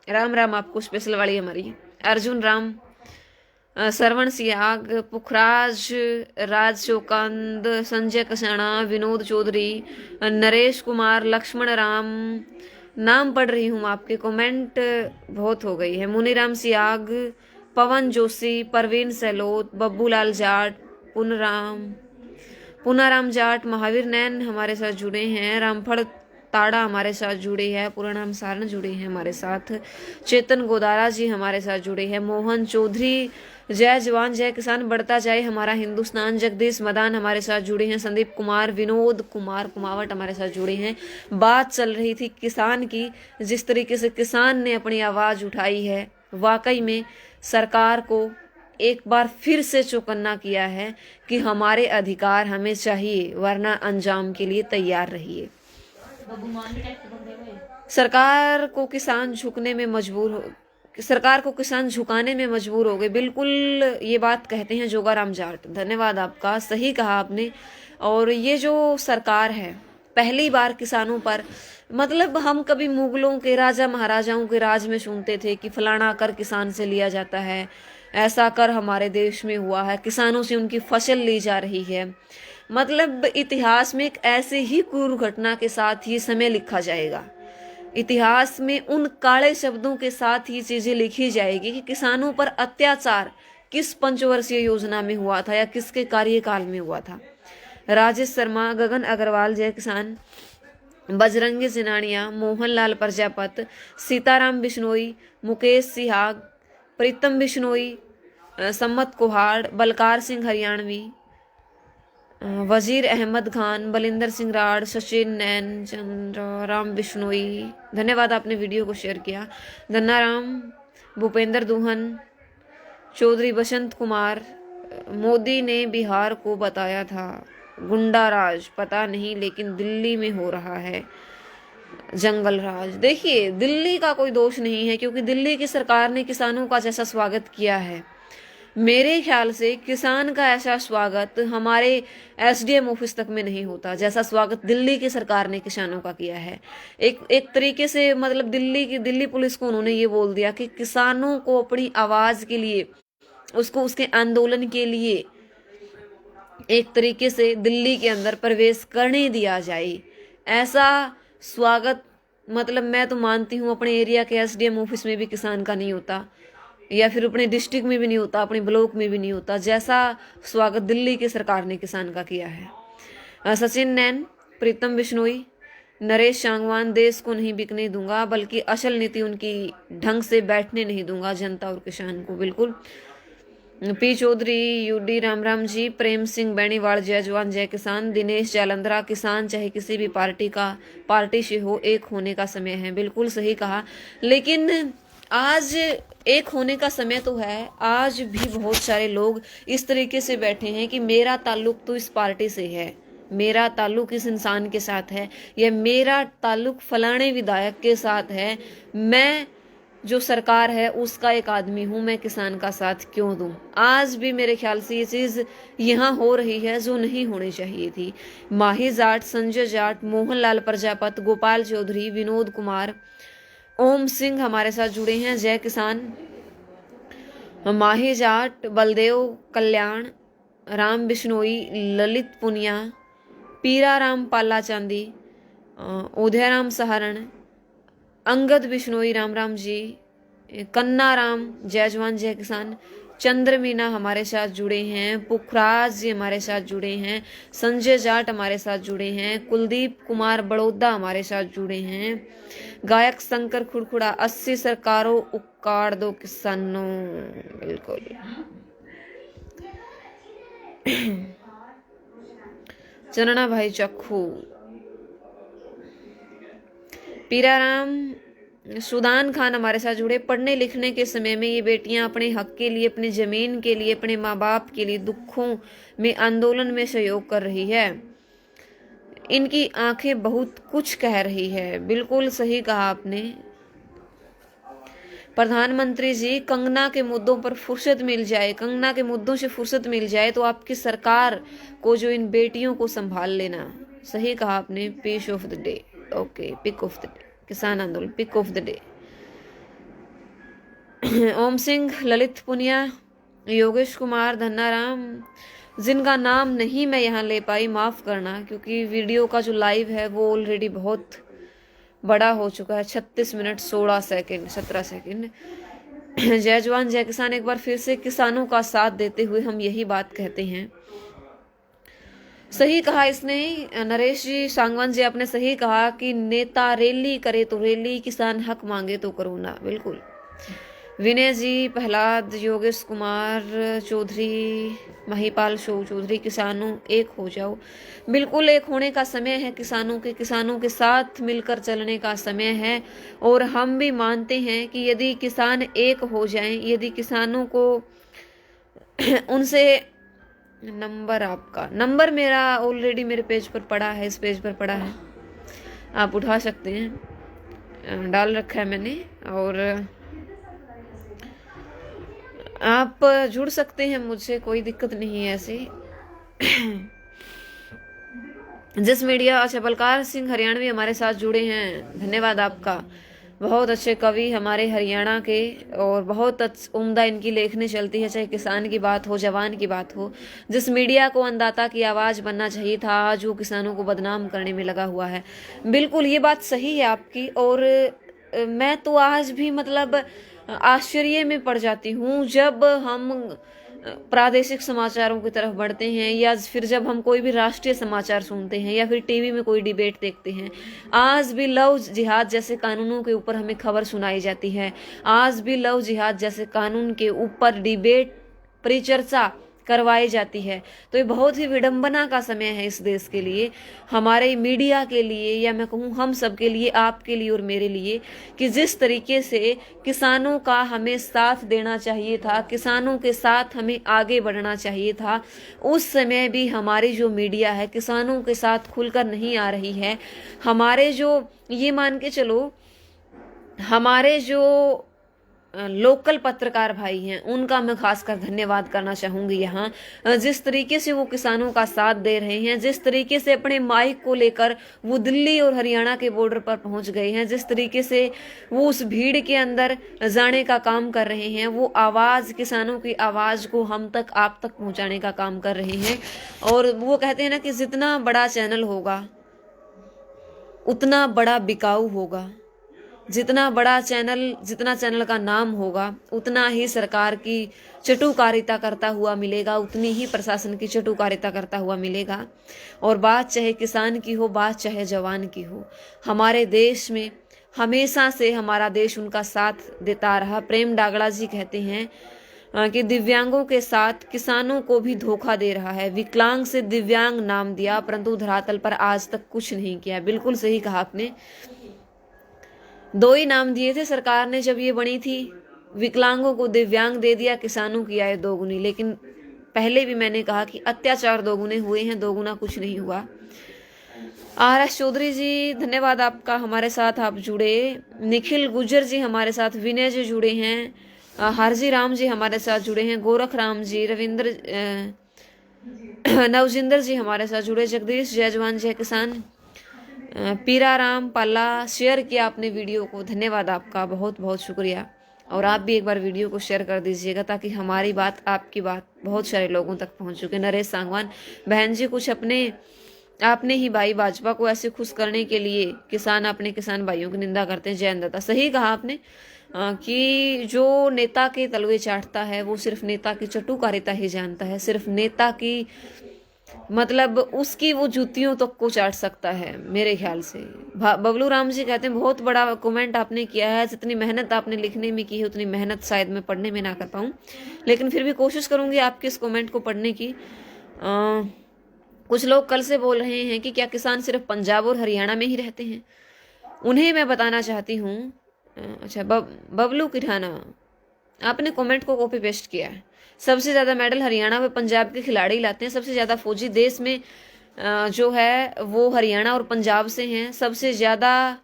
राम राम आपको स्पेशल वाली हमारी। अर्जुन राम, सरवण सियाग, पुखराज, राज शोकांद, संजय कसाणा, विनोद चौधरी, नरेश कुमार, लक्ष्मण राम, नाम पढ़ रही हूँ आपके, कमेंट बहुत हो गई है। मुनीराम सियाग, पवन जोशी, परवीन सेलोत, बब्बूलाल जाट, पुनाराम जाट, महावीर नैन हमारे साथ जुड़े हैं। रामफल ताड़ा हमारे साथ जुड़े हैं। पूर्णाम सारण जुड़े हैं हमारे साथ। चेतन गोदारा जी हमारे साथ जुड़े हैं। मोहन चौधरी जय जवान जय किसान, बढ़ता जाए हमारा हिंदुस्तान। जगदीश मदान हमारे साथ जुड़े हैं। संदीप कुमार, विनोद कुमार कुमावट हमारे साथ जुड़े हैं। बात चल रही थी किसान की, जिस तरीके से किसान ने अपनी आवाज उठाई है, वाकई में सरकार को एक बार फिर से चौकन्ना किया है कि हमारे अधिकार हमें चाहिए, वरना अंजाम के लिए तैयार रहिए। सरकार को किसान झुकाने में मजबूर हो गए। बिल्कुल ये बात कहते हैं जोगाराम जाट, धन्यवाद आपका, सही कहा आपने। और ये जो सरकार है, पहली बार किसानों पर, मतलब हम कभी मुगलों के राजा महाराजाओं के राज में सुनते थे कि फलाना कर किसान से लिया जाता है, ऐसा कर हमारे देश में हुआ है, किसानों से उनकी फसल ली जा रही है। मतलब इतिहास में एक ऐसे ही क्रूर घटना के साथ ये समय लिखा जाएगा। इतिहास में उन काले शब्दों के साथ ये चीजें लिखी जाएगी कि किसानों पर अत्याचार किस पंचवर्षीय योजना में हुआ था या किसके कार्यकाल में हुआ था। राजेश शर्मा, गगन अग्रवाल जय किसान, बजरंगी जिनानिया, मोहनलाल प्रजापत, सीताराम बिश्नोई, मुकेश सिहाग, प्रीतम बिश्नोई, सम्मत कोहाड़, बलकार सिंह हरियाणवी, वजीर अहमद खान, बलिंदर सिंह राड़, सचिन नैन, चंद्र राम बिश्नोई, धन्यवाद आपने वीडियो को शेयर किया। धन्नाराम, भूपेंद्र दुहन, चौधरी बसंत कुमार, मोदी ने बिहार को बताया था गुंडा राज, पता नहीं लेकिन दिल्ली में हो रहा है जंगल राज। देखिए, दिल्ली का कोई दोष नहीं है, क्योंकि दिल्ली की सरकार ने किसानों का जैसा स्वागत किया है, मेरे ख्याल से किसान का ऐसा स्वागत हमारे एसडीएम ऑफिस तक में नहीं होता जैसा स्वागत दिल्ली की सरकार ने किसानों का किया है। एक तरीके से मतलब दिल्ली पुलिस को उन्होंने ये बोल दिया कि किसानों को अपनी आवाज के लिए, उसको उसके आंदोलन के लिए एक तरीके से दिल्ली के अंदर प्रवेश करने दिया जाए। ऐसा स्वागत मतलब मैं तो मानती हूँ अपने एरिया के एसडीएम ऑफिस में भी किसान का नहीं होता, या फिर अपने डिस्ट्रिक्ट में भी नहीं होता, अपने ब्लॉक में भी नहीं होता, जैसा स्वागत दिल्ली की सरकार ने किसान का किया है। सचिन नैन, प्रीतम बिश्नोई, नरेश सांगवान, देश को नहीं बिकने दूंगा बल्कि असल नीति उनकी ढंग से बैठने नहीं दूंगा जनता और किसान को। बिल्कुल। पी चौधरी, यूडी राम जी, प्रेम सिंह बेनीवाल जय जवान जय किसान, दिनेश जालंधरा, किसान चाहे किसी भी पार्टी से हो, एक होने का समय है। बिल्कुल सही कहा, लेकिन आज एक होने का समय तो है, आज भी बहुत सारे लोग इस तरीके से बैठे हैं कि मेरा ताल्लुक तो इस पार्टी से है, मेरा ताल्लुक इस इंसान के साथ है, या मेरा ताल्लुक फलाने विधायक के साथ है, मैं जो सरकार है उसका एक आदमी हूं, मैं किसान का साथ क्यों दूं। आज भी मेरे ख्याल से ये चीज यहाँ हो रही है जो नहीं होनी चाहिए थी। माही जाट, संजय जाट, मोहनलाल प्रजापत, गोपाल चौधरी, विनोद कुमार, ओम सिंह हमारे साथ जुड़े हैं। जय किसान। माही जाट, बलदेव कल्याण, राम बिश्नोई, ललित पुनिया, पीरा राम पाला चांदी, उदयराम सहारण, अंगद बिश्नोई राम राम जी, कन्ना राम जय जवान जय किसान, चंद्र मीना हमारे साथ जुड़े हैं, पुखराज जी हमारे साथ जुड़े हैं, संजय जाट हमारे साथ जुड़े हैं, कुलदीप कुमार बड़ौदा हमारे साथ जुड़े हैं, गायक शंकर खुड़खुड़ा 80 सरकारों उकाड़ दो किसानों, बिल्कुल। चन्ना भाई चक्खू, पीराराम, सुदान खान हमारे साथ जुड़े। पढ़ने लिखने के समय में ये बेटियां अपने हक के लिए, अपनी जमीन के लिए, अपने माँ बाप के लिए दुखों में, आंदोलन में सहयोग कर रही है। इनकी आंखें बहुत कुछ कह रही है। बिल्कुल सही कहा आपने प्रधानमंत्री जी। कंगना के मुद्दों पर फुर्सत मिल जाए, कंगना के मुद्दों से फुर्सत मिल जाए तो आपकी सरकार को जो इन बेटियों को संभाल लेना। सही कहा आपने। Piece of the day, okay, pick of the day, किसान आंदोलन pick of the day. Om Singh, Lalit Punia, Yogesh Kumar, Dhannaram, जिनका नाम नहीं मैं यहाँ ले पाई, माफ करना, क्योंकि वीडियो का जो लाइव है वो ऑलरेडी बहुत बड़ा हो चुका है। 36 मिनट 16 सेकेंड 17 सेकेंड। जय जवान जय किसान। एक बार फिर से किसानों का साथ देते हुए हम यही बात कहते हैं। सही कहा इसने, नरेश जी सांगवान जी, आपने सही कहा कि नेता रैली करे तो रैली, किसान हक मांगे तो करो ना। बिल्कुल। विनय जी, प्रहलाद, योगेश कुमार चौधरी, महिपाल शो चौधरी, किसानों एक हो जाओ। बिल्कुल एक होने का समय है किसानों के साथ मिलकर चलने का समय है। और हम भी मानते हैं कि यदि किसान एक हो जाएं, यदि किसानों को उनसे नंबर, आपका नंबर मेरा ऑलरेडी मेरे पेज पर पड़ा है, इस पेज पर पड़ा है, आप उठा सकते हैं, डाल रखा है मैंने। और आप जुड़ सकते हैं मुझसे, कोई दिक्कत नहीं है ऐसी। जिस मीडिया, अच्छा, बलकार सिंह हरियाणवी हमारे साथ जुड़े हैं, धन्यवाद आपका। बहुत अच्छे कवि हमारे हरियाणा के, और बहुत उम्दा इनकी लेखनी चलती है, चाहे किसान की बात हो, जवान की बात हो। जिस मीडिया को अन्नदाता की आवाज़ बनना चाहिए था, आज वो किसानों को बदनाम करने में लगा हुआ है। बिल्कुल ये बात सही है आपकी। और मैं तो आज भी मतलब आश्चर्य में पड़ जाती हूँ जब हम प्रादेशिक समाचारों की तरफ बढ़ते हैं, या फिर जब हम कोई भी राष्ट्रीय समाचार सुनते हैं, या फिर टीवी में कोई डिबेट देखते हैं। आज भी लव जिहाद जैसे कानूनों के ऊपर हमें खबर सुनाई जाती है। आज भी लव जिहाद जैसे कानून के ऊपर डिबेट, परिचर्चा करवाई जाती है। तो ये बहुत ही विडंबना का समय है इस देश के लिए, हमारे मीडिया के लिए, या मैं कहूँ हम सब के लिए, आपके लिए और मेरे लिए, कि जिस तरीके से किसानों का हमें साथ देना चाहिए था, किसानों के साथ हमें आगे बढ़ना चाहिए था, उस समय भी हमारी जो मीडिया है किसानों के साथ खुलकर नहीं आ रही है। हमारे जो, ये मान के चलो, हमारे जो लोकल पत्रकार भाई हैं, उनका मैं खासकर धन्यवाद करना चाहूंगी यहाँ। जिस तरीके से वो किसानों का साथ दे रहे हैं, जिस तरीके से अपने माइक को लेकर वो दिल्ली और हरियाणा के बॉर्डर पर पहुंच गए हैं, जिस तरीके से वो उस भीड़ के अंदर जाने का काम कर रहे हैं, वो आवाज़, किसानों की आवाज़ को हम तक, आप तक पहुँचाने का काम कर रहे हैं। और वो कहते हैं ना कि जितना बड़ा चैनल होगा उतना बड़ा बिकाऊ होगा, जितना बड़ा चैनल, जितना चैनल का नाम होगा, उतना ही सरकार की चटुकारिता करता हुआ मिलेगा, उतनी ही प्रशासन की चटुकारिता करता हुआ मिलेगा। और बात चाहे किसान की हो, बात चाहे जवान की हो, हमारे देश में हमेशा से हमारा देश उनका साथ देता रहा। प्रेम डागड़ा जी कहते हैं कि दिव्यांगों के साथ किसानों को भी धोखा दे रहा है। विकलांग से दिव्यांग नाम दिया, परंतु धरातल पर आज तक कुछ नहीं किया। बिल्कुल सही कहा आपने। 2 ही नाम दिए थे सरकार ने जब ये बनी थी, विकलांगों को दिव्यांग दे दिया, किसानों की आय दोगुनी। लेकिन पहले भी मैंने कहा कि अत्याचार दोगुने हुए हैं, दोगुना कुछ नहीं हुआ। RS चौधरी जी, धन्यवाद आपका, हमारे साथ आप जुड़े। निखिल गुज्जर जी हमारे साथ, विनय जी जुड़े हैं, हरजी राम जी हमारे साथ जुड़े हैं, गोरख राम जी, रविंद्र, नवजिंदर जी हमारे साथ जुड़े, जगदीश, जय जवान जय किसान, पीराराम पाला, शेयर किया आपने वीडियो को, धन्यवाद आपका, बहुत बहुत शुक्रिया। और आप भी एक बार वीडियो को शेयर कर दीजिएगा ताकि हमारी बात, आपकी बात बहुत सारे लोगों तक पहुंच चुके। नरेश सांगवान, बहन जी कुछ अपने आपने ही भाई भाजपा को ऐसे खुश करने के लिए किसान अपने किसान भाइयों की निंदा करते हैं। जय अन्नदाता, सही कहा आपने कि जो नेता के तलवे चाटता है वो सिर्फ नेता की चटुकारिता ही जानता है, सिर्फ नेता की मतलब उसकी वो जूतियों तक को चाट सकता है मेरे ख्याल से। बबलू राम जी कहते हैं बहुत बड़ा कमेंट आपने किया है, जितनी मेहनत आपने लिखने में की है उतनी मेहनत शायद मैं पढ़ने में ना कर पाऊँ, लेकिन फिर भी कोशिश करूंगी आपके इस कमेंट को पढ़ने की। कुछ लोग कल से बोल रहे हैं कि क्या किसान सिर्फ पंजाब और हरियाणा में ही रहते हैं। उन्हें मैं बताना चाहती हूँ, अच्छा बबलू किठाना आपने कमेंट को कॉपी पेस्ट किया है। सबसे ज़्यादा मेडल हरियाणा व पंजाब के खिलाड़ी लाते हैं, सबसे ज़्यादा फौजी देश में जो है वो हरियाणा और पंजाब से हैं। सबसे ज़्यादा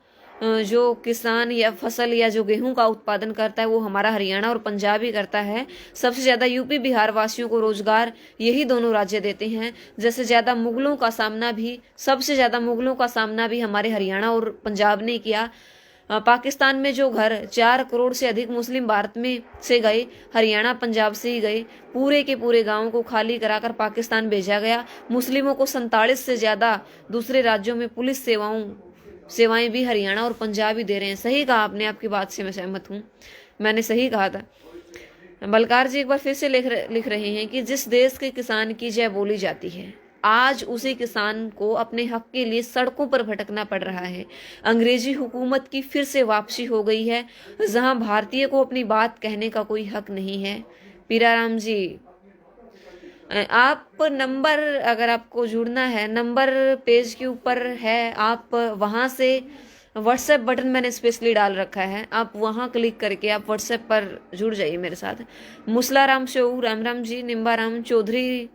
जो किसान या फसल या जो गेहूं का उत्पादन करता है वो हमारा हरियाणा और पंजाब ही करता है। सबसे ज़्यादा यूपी बिहार वासियों को रोजगार यही दोनों राज्य देते हैं। जैसे ज़्यादा मुगलों का सामना भी, सबसे ज़्यादा मुगलों का सामना भी हमारे हरियाणा और पंजाब ने किया। पाकिस्तान में जो घर 4 करोड़ से अधिक मुस्लिम भारत में से गए, हरियाणा पंजाब से ही गए। पूरे के पूरे गांवों को खाली कराकर पाकिस्तान भेजा गया। मुस्लिमों को 47 से ज़्यादा दूसरे राज्यों में पुलिस सेवाएं भी हरियाणा और पंजाब ही दे रहे हैं। सही कहा आपने, आपकी बात से मैं सहमत हूँ, मैंने सही कहा था। बलकार जी एक बार फिर से लिख रहे हैं कि जिस देश के किसान की जय बोली जाती है, आज उसी किसान को अपने हक के लिए सड़कों पर भटकना पड़ रहा है। अंग्रेजी हुकूमत की फिर से वापसी हो गई है, जहां भारतीय को अपनी बात कहने का कोई हक नहीं है। पीराराम जी आप नंबर, अगर आपको जुड़ना है नंबर पेज के ऊपर है, आप वहां से व्हाट्सएप बटन मैंने स्पेशली डाल रखा है, आप वहां क्लिक करके आप व्हाट्सएप पर जुड़ जाइए मेरे साथ। मुसलाराम शो, राम राम जी, निम्बाराम चौधरी,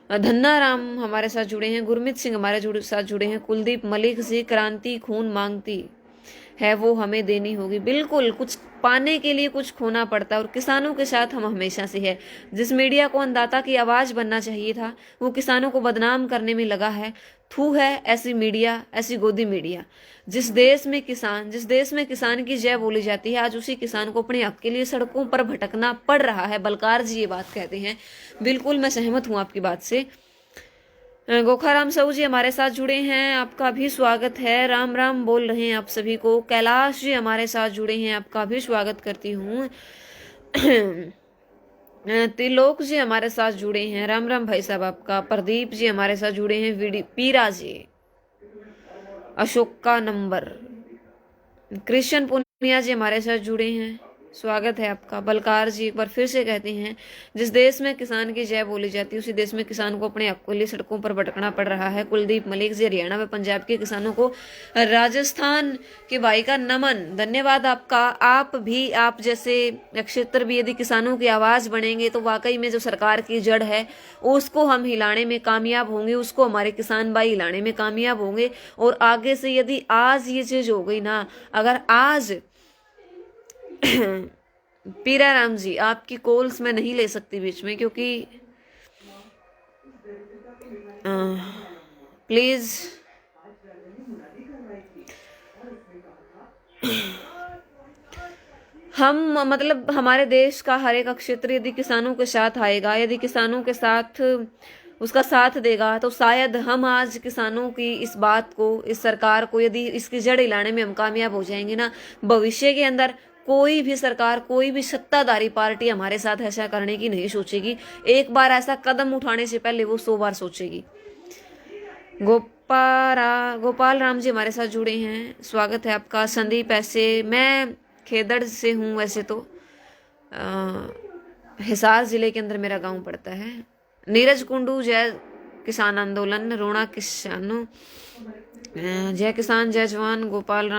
धन्ना राम हमारे साथ जुड़े हैं, गुरमीत सिंह हमारे साथ जुड़े हैं, कुलदीप मलिक जी, क्रांति खून मांगती है वो हमें देनी होगी। बिल्कुल, कुछ पाने के लिए कुछ खोना पड़ता है और किसानों के साथ हम हमेशा से है। जिस मीडिया को अन्नदाता की आवाज बनना चाहिए था वो किसानों को बदनाम करने में लगा है। थू है ऐसी मीडिया, ऐसी गोदी मीडिया। जिस देश में किसान की जय बोली जाती है, आज उसी किसान को अपने हक के लिए सड़कों पर भटकना पड़ रहा है। बलकार जी ये बात कहते हैं, बिल्कुल मैं सहमत हूँ आपकी बात से। गोखाराम साहू जी हमारे साथ जुड़े हैं, आपका भी स्वागत है। राम राम बोल रहे हैं आप सभी को। कैलाश जी हमारे साथ जुड़े हैं, आपका भी स्वागत करती हूँ। त्रिलोक जी हमारे साथ जुड़े हैं, राम राम भाई साहब आपका। प्रदीप जी हमारे साथ जुड़े हैं, पीरा जी, अशोक का नंबर, कृष्ण पुनिया जी हमारे साथ जुड़े हैं, स्वागत है आपका। बलकार जी एक बार फिर से कहते हैं, जिस देश में किसान की जय बोली जाती है उसी देश में किसान को अपने हक के लिए सड़कों पर भटकना पड़ रहा है। कुलदीप मलिक जी, हरियाणा व पंजाब के किसानों को राजस्थान के भाई का नमन, धन्यवाद आपका। आप जैसे क्षेत्र भी यदि किसानों की आवाज बनेंगे तो वाकई में जो सरकार की जड़ है उसको हम हिलाने में कामयाब होंगे, उसको हमारे किसान भाई हिलाने में कामयाब होंगे। और आगे से यदि आज ये चीज हो गई ना, अगर आज पीराराम जी आपकी कॉल्स मैं नहीं ले सकती बीच में, क्योंकि प्लीज हम मतलब हमारे देश का हर एक क्षेत्र यदि किसानों के साथ आएगा, यदि किसानों के साथ उसका साथ देगा, तो शायद हम आज किसानों की इस बात को, इस सरकार को यदि इसकी जड़ हिलाने में हम कामयाब हो जाएंगे ना, भविष्य के अंदर कोई भी सरकार, कोई भी सत्ताधारी पार्टी हमारे साथ ऐसा करने की नहीं सोचेगी। एक बार ऐसा कदम उठाने से पहले वो 100 बार सोचेगी। गोपाल राम जी हमारे साथ जुड़े हैं, स्वागत है आपका। संदीप ऐसे, मैं खेदड़ से हूँ, वैसे तो हिसार जिले के अंदर मेरा गांव पड़ता है। नीरज कुंडू, जय किसान आंदोलन, रोना किसानों, जय किसान जय जवान। गोपाल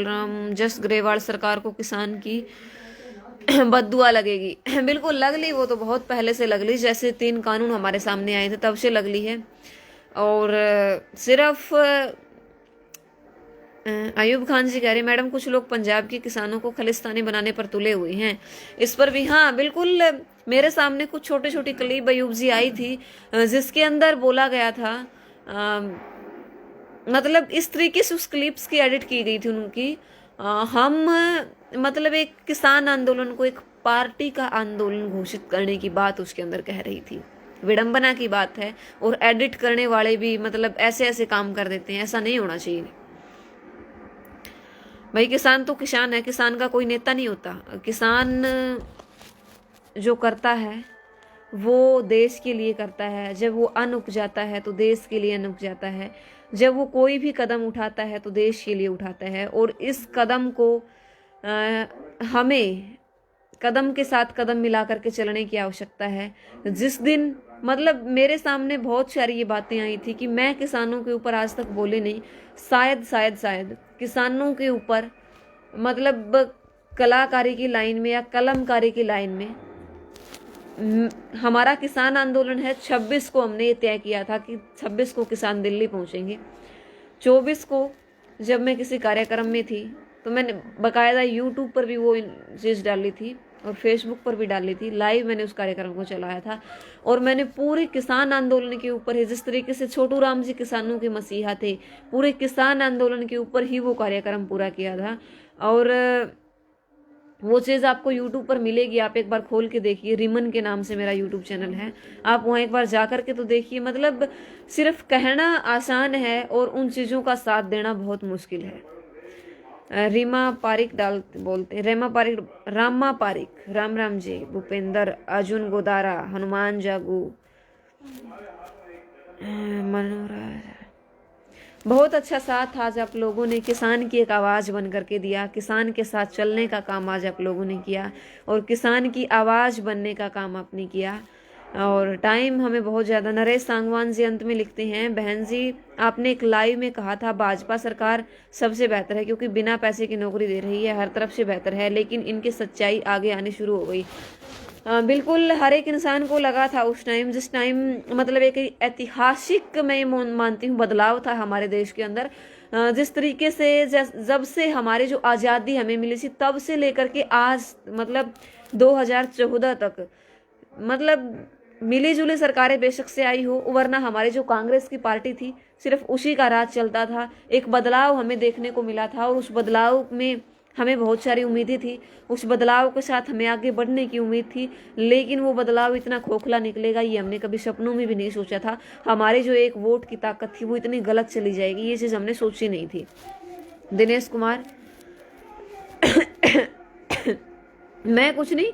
राम, जस ग्रेवाल, सरकार को किसान की बद्दुआ लगेगी। बिल्कुल लग ली, वो तो बहुत पहले से लग ली, जैसे 3 कानून हमारे सामने आए थे तब से लग ली है। और सिर्फ अयूब खान जी कह रहे, मैडम कुछ लोग पंजाब के किसानों को खालिस्तानी बनाने पर तुले हुए हैं। इस पर भी हाँ बिल्कुल, मेरे सामने कुछ छोटे छोटी क्लिप अयूब जी आई थी जिसके अंदर बोला गया था, मतलब इस तरीके से उस क्लिप्स की एडिट की गई थी उनकी, हम मतलब एक किसान आंदोलन को एक पार्टी का आंदोलन घोषित करने की बात उसके अंदर कह रही थी। विडंबना की बात है। और एडिट करने वाले भी मतलब ऐसे ऐसे काम कर देते हैं, ऐसा नहीं होना चाहिए भाई। किसान तो किसान है, किसान का कोई नेता नहीं होता। किसान जो करता है वो देश के लिए करता है। जब वो अन्न उपजाता है तो देश के लिए अन्न उपजाता है। जब वो कोई भी कदम उठाता है तो देश के लिए उठाता है। और इस कदम को हमें कदम के साथ कदम मिला करके चलने की आवश्यकता है। जिस दिन मतलब मेरे सामने बहुत सारी ये बातें आई थी कि मैं किसानों के ऊपर आज तक बोले नहीं, शायद किसानों के ऊपर मतलब कलाकारी की लाइन में या कलमकारी की लाइन में हमारा किसान आंदोलन है। 26 को हमने ये तय किया था कि 26 को किसान दिल्ली पहुंचेंगे। 24 को जब मैं किसी कार्यक्रम में थी तो मैंने बकायदा यूट्यूब पर भी वो चीज़ डाली थी और फेसबुक पर भी डाली थी, लाइव मैंने उस कार्यक्रम को चलाया था। और मैंने पूरे किसान आंदोलन के ऊपर ही, जिस तरीके से छोटू राम जी किसानों के मसीहा थे, पूरे किसान आंदोलन के ऊपर ही वो कार्यक्रम पूरा किया था। और वो चीज़ आपको यूट्यूब पर मिलेगी, आप एक बार खोल के देखिए। रिमन के नाम से मेरा यूट्यूब चैनल है, आप वहाँ एक बार जा कर के तो देखिए। मतलब सिर्फ कहना आसान है और उन चीज़ों का साथ देना बहुत मुश्किल है। रीमा पारिक बोलते हैं, रामा पारिक, राम राम जी, भूपेंद्र, अर्जुन गोदारा, हनुमान जागू, मनोराज, बहुत अच्छा साथ आज आप लोगों ने किसान की एक आवाज़ बन करके दिया। किसान के साथ चलने का काम आज आप लोगों ने किया और किसान की आवाज़ बनने का काम आपने किया। और टाइम हमें बहुत ज़्यादा, नरेश सांगवान जी अंत में लिखते हैं, बहन जी आपने एक लाइव में कहा था भाजपा सरकार सबसे बेहतर है क्योंकि बिना पैसे की नौकरी दे रही है, हर तरफ से बेहतर है, लेकिन इनकी सच्चाई आगे आनी शुरू हो गई। बिल्कुल हर एक इंसान को लगा था उस टाइम, जिस टाइम मतलब एक ऐतिहासिक मैं मानती हूँ बदलाव था हमारे देश के अंदर। जिस तरीके से जब से हमारी जो आज़ादी हमें मिली थी तब से लेकर के आज मतलब 2014 तक मतलब मिली जुली सरकारें बेशक से आई हो, वरना हमारी जो कांग्रेस की पार्टी थी सिर्फ उसी का राज चलता था। एक बदलाव हमें देखने को मिला था और उस बदलाव में हमें बहुत सारी उम्मीदें थी, उस बदलाव के साथ हमें आगे बढ़ने की उम्मीद थी, लेकिन वो बदलाव इतना खोखला निकलेगा ये हमने कभी सपनों में भी नहीं सोचा था। हमारी जो एक वोट की ताकत थी वो इतनी गलत चली जाएगी, ये चीज़ हमने सोची नहीं थी। दिनेश कुमार मैं कुछ नहीं,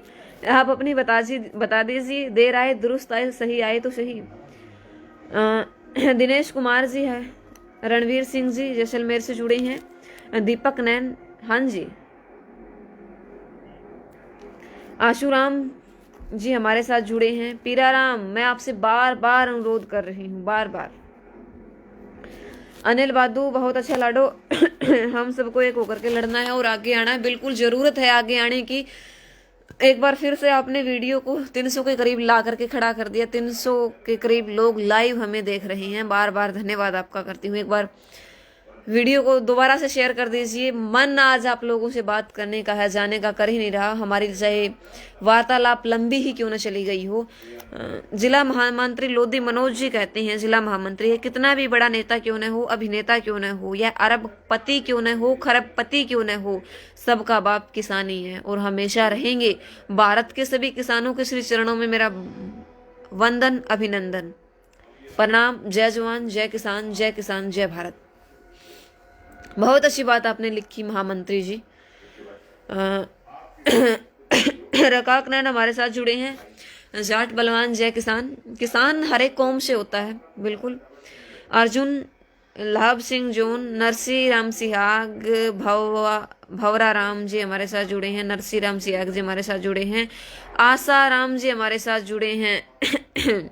आप अपनी बता दीजिए, देर आए दुरुस्त आए, सही आए तो सही। दिनेश कुमार जी है, रणवीर सिंह जी जैसलमेर से जुड़े हैं, दीपक नैन, हाँ जी, आशुराम जी हमारे साथ जुड़े हैं, पीराराम, मैं आपसे बार बार अनुरोध कर रही हूँ, बार बार। अनिल बादू बहुत अच्छा लाडो हम सबको एक होकर के लड़ना है और आगे आना है, बिल्कुल जरूरत है आगे आने की। एक बार फिर से आपने वीडियो को 300 के करीब ला करके खड़ा कर दिया, 300 के करीब लोग लाइव हमें देख रहे हैं, बार बार धन्यवाद आपका करती हूँ। एक बार वीडियो को दोबारा से शेयर कर दीजिए। मन आज आप लोगों से बात करने का है, जाने का कर ही नहीं रहा, हमारी चाहे वार्तालाप लंबी ही क्यों न चली गई हो। जिला महामंत्री लोधी मनोज जी कहते हैं, जिला महामंत्री है, कितना भी बड़ा नेता क्यों न हो, अभिनेता क्यों न हो, या अरबपति क्यों न हो, खरबपति क्यों न हो, सबका बाप किसान ही है और हमेशा रहेंगे। भारत के सभी किसानों के श्री चरणों में मेरा वंदन, अभिनंदन, प्रणाम। जय जवान, जय किसान, जय किसान, जय भारत। बहुत अच्छी बात आपने लिखी महामंत्री जी। रकाक नैन हमारे साथ जुड़े हैं, जाट बलवान, जय किसान। किसान हर एक कौम से होता है, बिल्कुल। अर्जुन, लाभ सिंह जोन, नरसी राम सिहाग, भवरा राम जी हमारे साथ जुड़े हैं, नरसी राम सिहाग जी हमारे साथ जुड़े हैं, आशा राम जी हमारे साथ जुड़े हैं,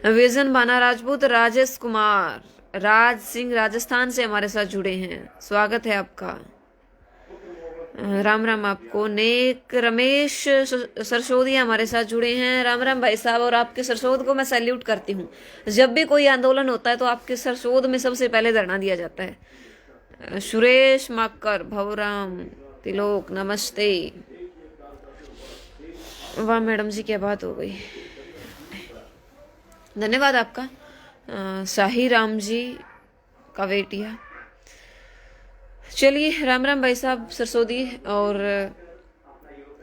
विजन बाना राजपूत, राजेश कुमार, राज सिंह राजस्थान से हमारे साथ जुड़े हैं, स्वागत है आपका, राम राम आपको। नेक रमेश सरसोदिया हमारे साथ जुड़े हैं, राम राम भाई साहब। और आपके सरसोद को मैं सैल्यूट करती हूँ, जब भी कोई आंदोलन होता है तो आपके सरसोद में सबसे पहले धरना दिया जाता है। सुरेश माकर, भवराम, तिलोक, नमस्ते। वाह मैडम जी क्या बात हो गई, धन्यवाद आपका। शाही राम जी कवेटिया, चलिए राम राम भाई साहब सरसोदी। और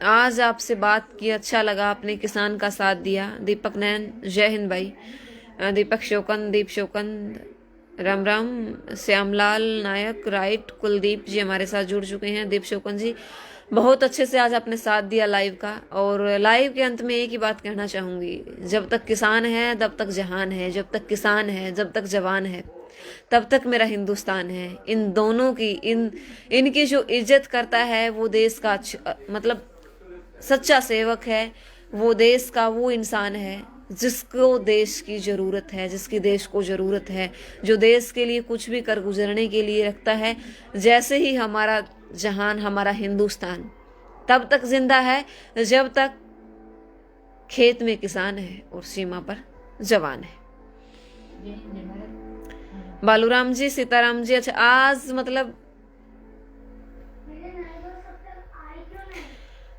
आज आपसे बात की, अच्छा लगा, आपने किसान का साथ दिया। दीपक नैन, जय हिंद भाई। दीपक शोकन, दीप शोकन, राम राम। श्यामलाल नायक, राइट। कुलदीप जी हमारे साथ जुड़ चुके हैं। दीप शोकन जी, बहुत अच्छे से आज आपने साथ दिया लाइव का। और लाइव के अंत में एक ही बात कहना चाहूंगी, जब तक किसान है तब तक जहान है, जब तक किसान है जब तक जवान है, तब तक मेरा हिंदुस्तान है। इन दोनों की, इनकी जो इज्जत करता है वो देश का मतलब सच्चा सेवक है। वो देश का वो इंसान है जिसको देश की जरूरत है, जिसकी देश को जरूरत है, जो देश के लिए कुछ भी कर गुजरने के लिए रखता है। जैसे ही हमारा जहान, हमारा हिंदुस्तान तब तक जिंदा है जब तक खेत में किसान है और सीमा पर जवान है। बालूराम जी, सीताराम जी, अच्छा आज मतलब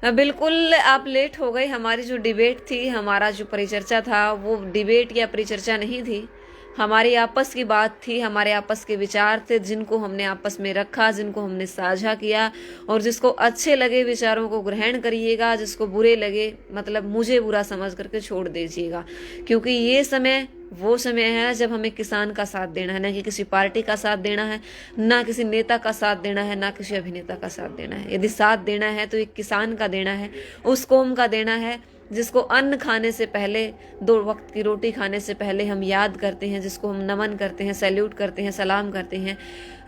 बिल्कुल आप लेट हो गए। हमारी जो डिबेट थी, हमारा जो परिचर्चा था, वो डिबेट या परिचर्चा नहीं थी, हमारी आपस की बात थी, हमारे आपस के विचार थे जिनको हमने आपस में रखा, जिनको हमने साझा किया। और जिसको अच्छे लगे विचारों को ग्रहण करिएगा, जिसको बुरे लगे मतलब मुझे बुरा समझ करके छोड़ दीजिएगा। क्योंकि ये समय वो समय है जब हमें किसान का साथ देना है, ना कि किसी पार्टी का साथ देना है, ना किसी नेता का साथ देना है, ना किसी अभिनेता का साथ देना है। यदि साथ देना है तो एक किसान का देना है, उस कौम का देना है जिसको अन्न खाने से पहले, 2 वक्त की रोटी खाने से पहले हम याद करते हैं, जिसको हम नमन करते हैं, सैल्यूट करते हैं, सलाम करते हैं,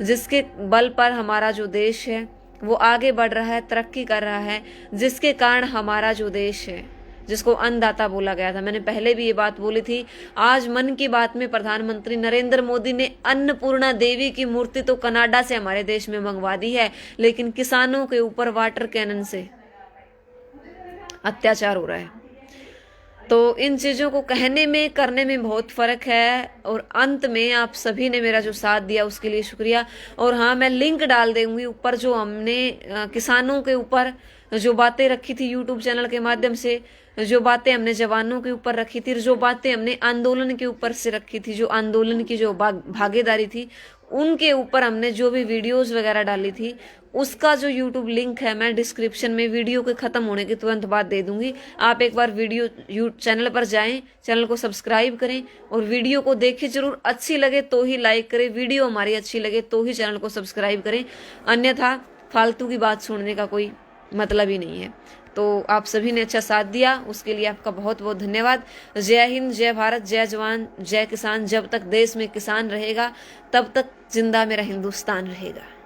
जिसके बल पर हमारा जो देश है वो आगे बढ़ रहा है, तरक्की कर रहा है, जिसके कारण हमारा जो देश है, जिसको अन्नदाता बोला गया था। मैंने पहले भी ये बात बोली थी। आज मन की बात में प्रधानमंत्री नरेंद्र मोदी ने अन्नपूर्णा देवी की मूर्ति तो कनाडा से हमारे देश में मंगवा दी है, लेकिन किसानों के ऊपर वाटर कैनन से अत्याचार हो रहा है। तो इन चीजों को कहने में, करने में बहुत फर्क है। और अंत में आप सभी ने मेरा जो साथ दिया उसके लिए शुक्रिया। और हाँ, मैं लिंक डाल दूंगी ऊपर, जो हमने किसानों के ऊपर जो बातें रखी थी यूट्यूब चैनल के माध्यम से, जो बातें हमने जवानों के ऊपर रखी थी, जो बातें हमने आंदोलन के ऊपर से रखी थी, जो आंदोलन की जो भागीदारी थी, उनके ऊपर हमने जो भी वीडियोस वगैरह डाली थी, उसका जो लिंक है मैं डिस्क्रिप्शन में वीडियो के खत्म होने के तुरंत बाद दे दूंगी। आप एक बार वीडियो चैनल पर जाएं, चैनल को सब्सक्राइब करें और वीडियो को देखें जरूर। अच्छी लगे तो ही लाइक करें, वीडियो हमारी अच्छी लगे तो ही चैनल को सब्सक्राइब करें, अन्यथा फालतू की बात सुनने का कोई मतलब ही नहीं है। तो आप सभी ने अच्छा साथ दिया, उसके लिए आपका बहुत बहुत धन्यवाद। जय हिंद, जय भारत, जय जवान, जय किसान। जब तक देश में किसान रहेगा तब तक जिंदा मेरा हिंदुस्तान रहेगा।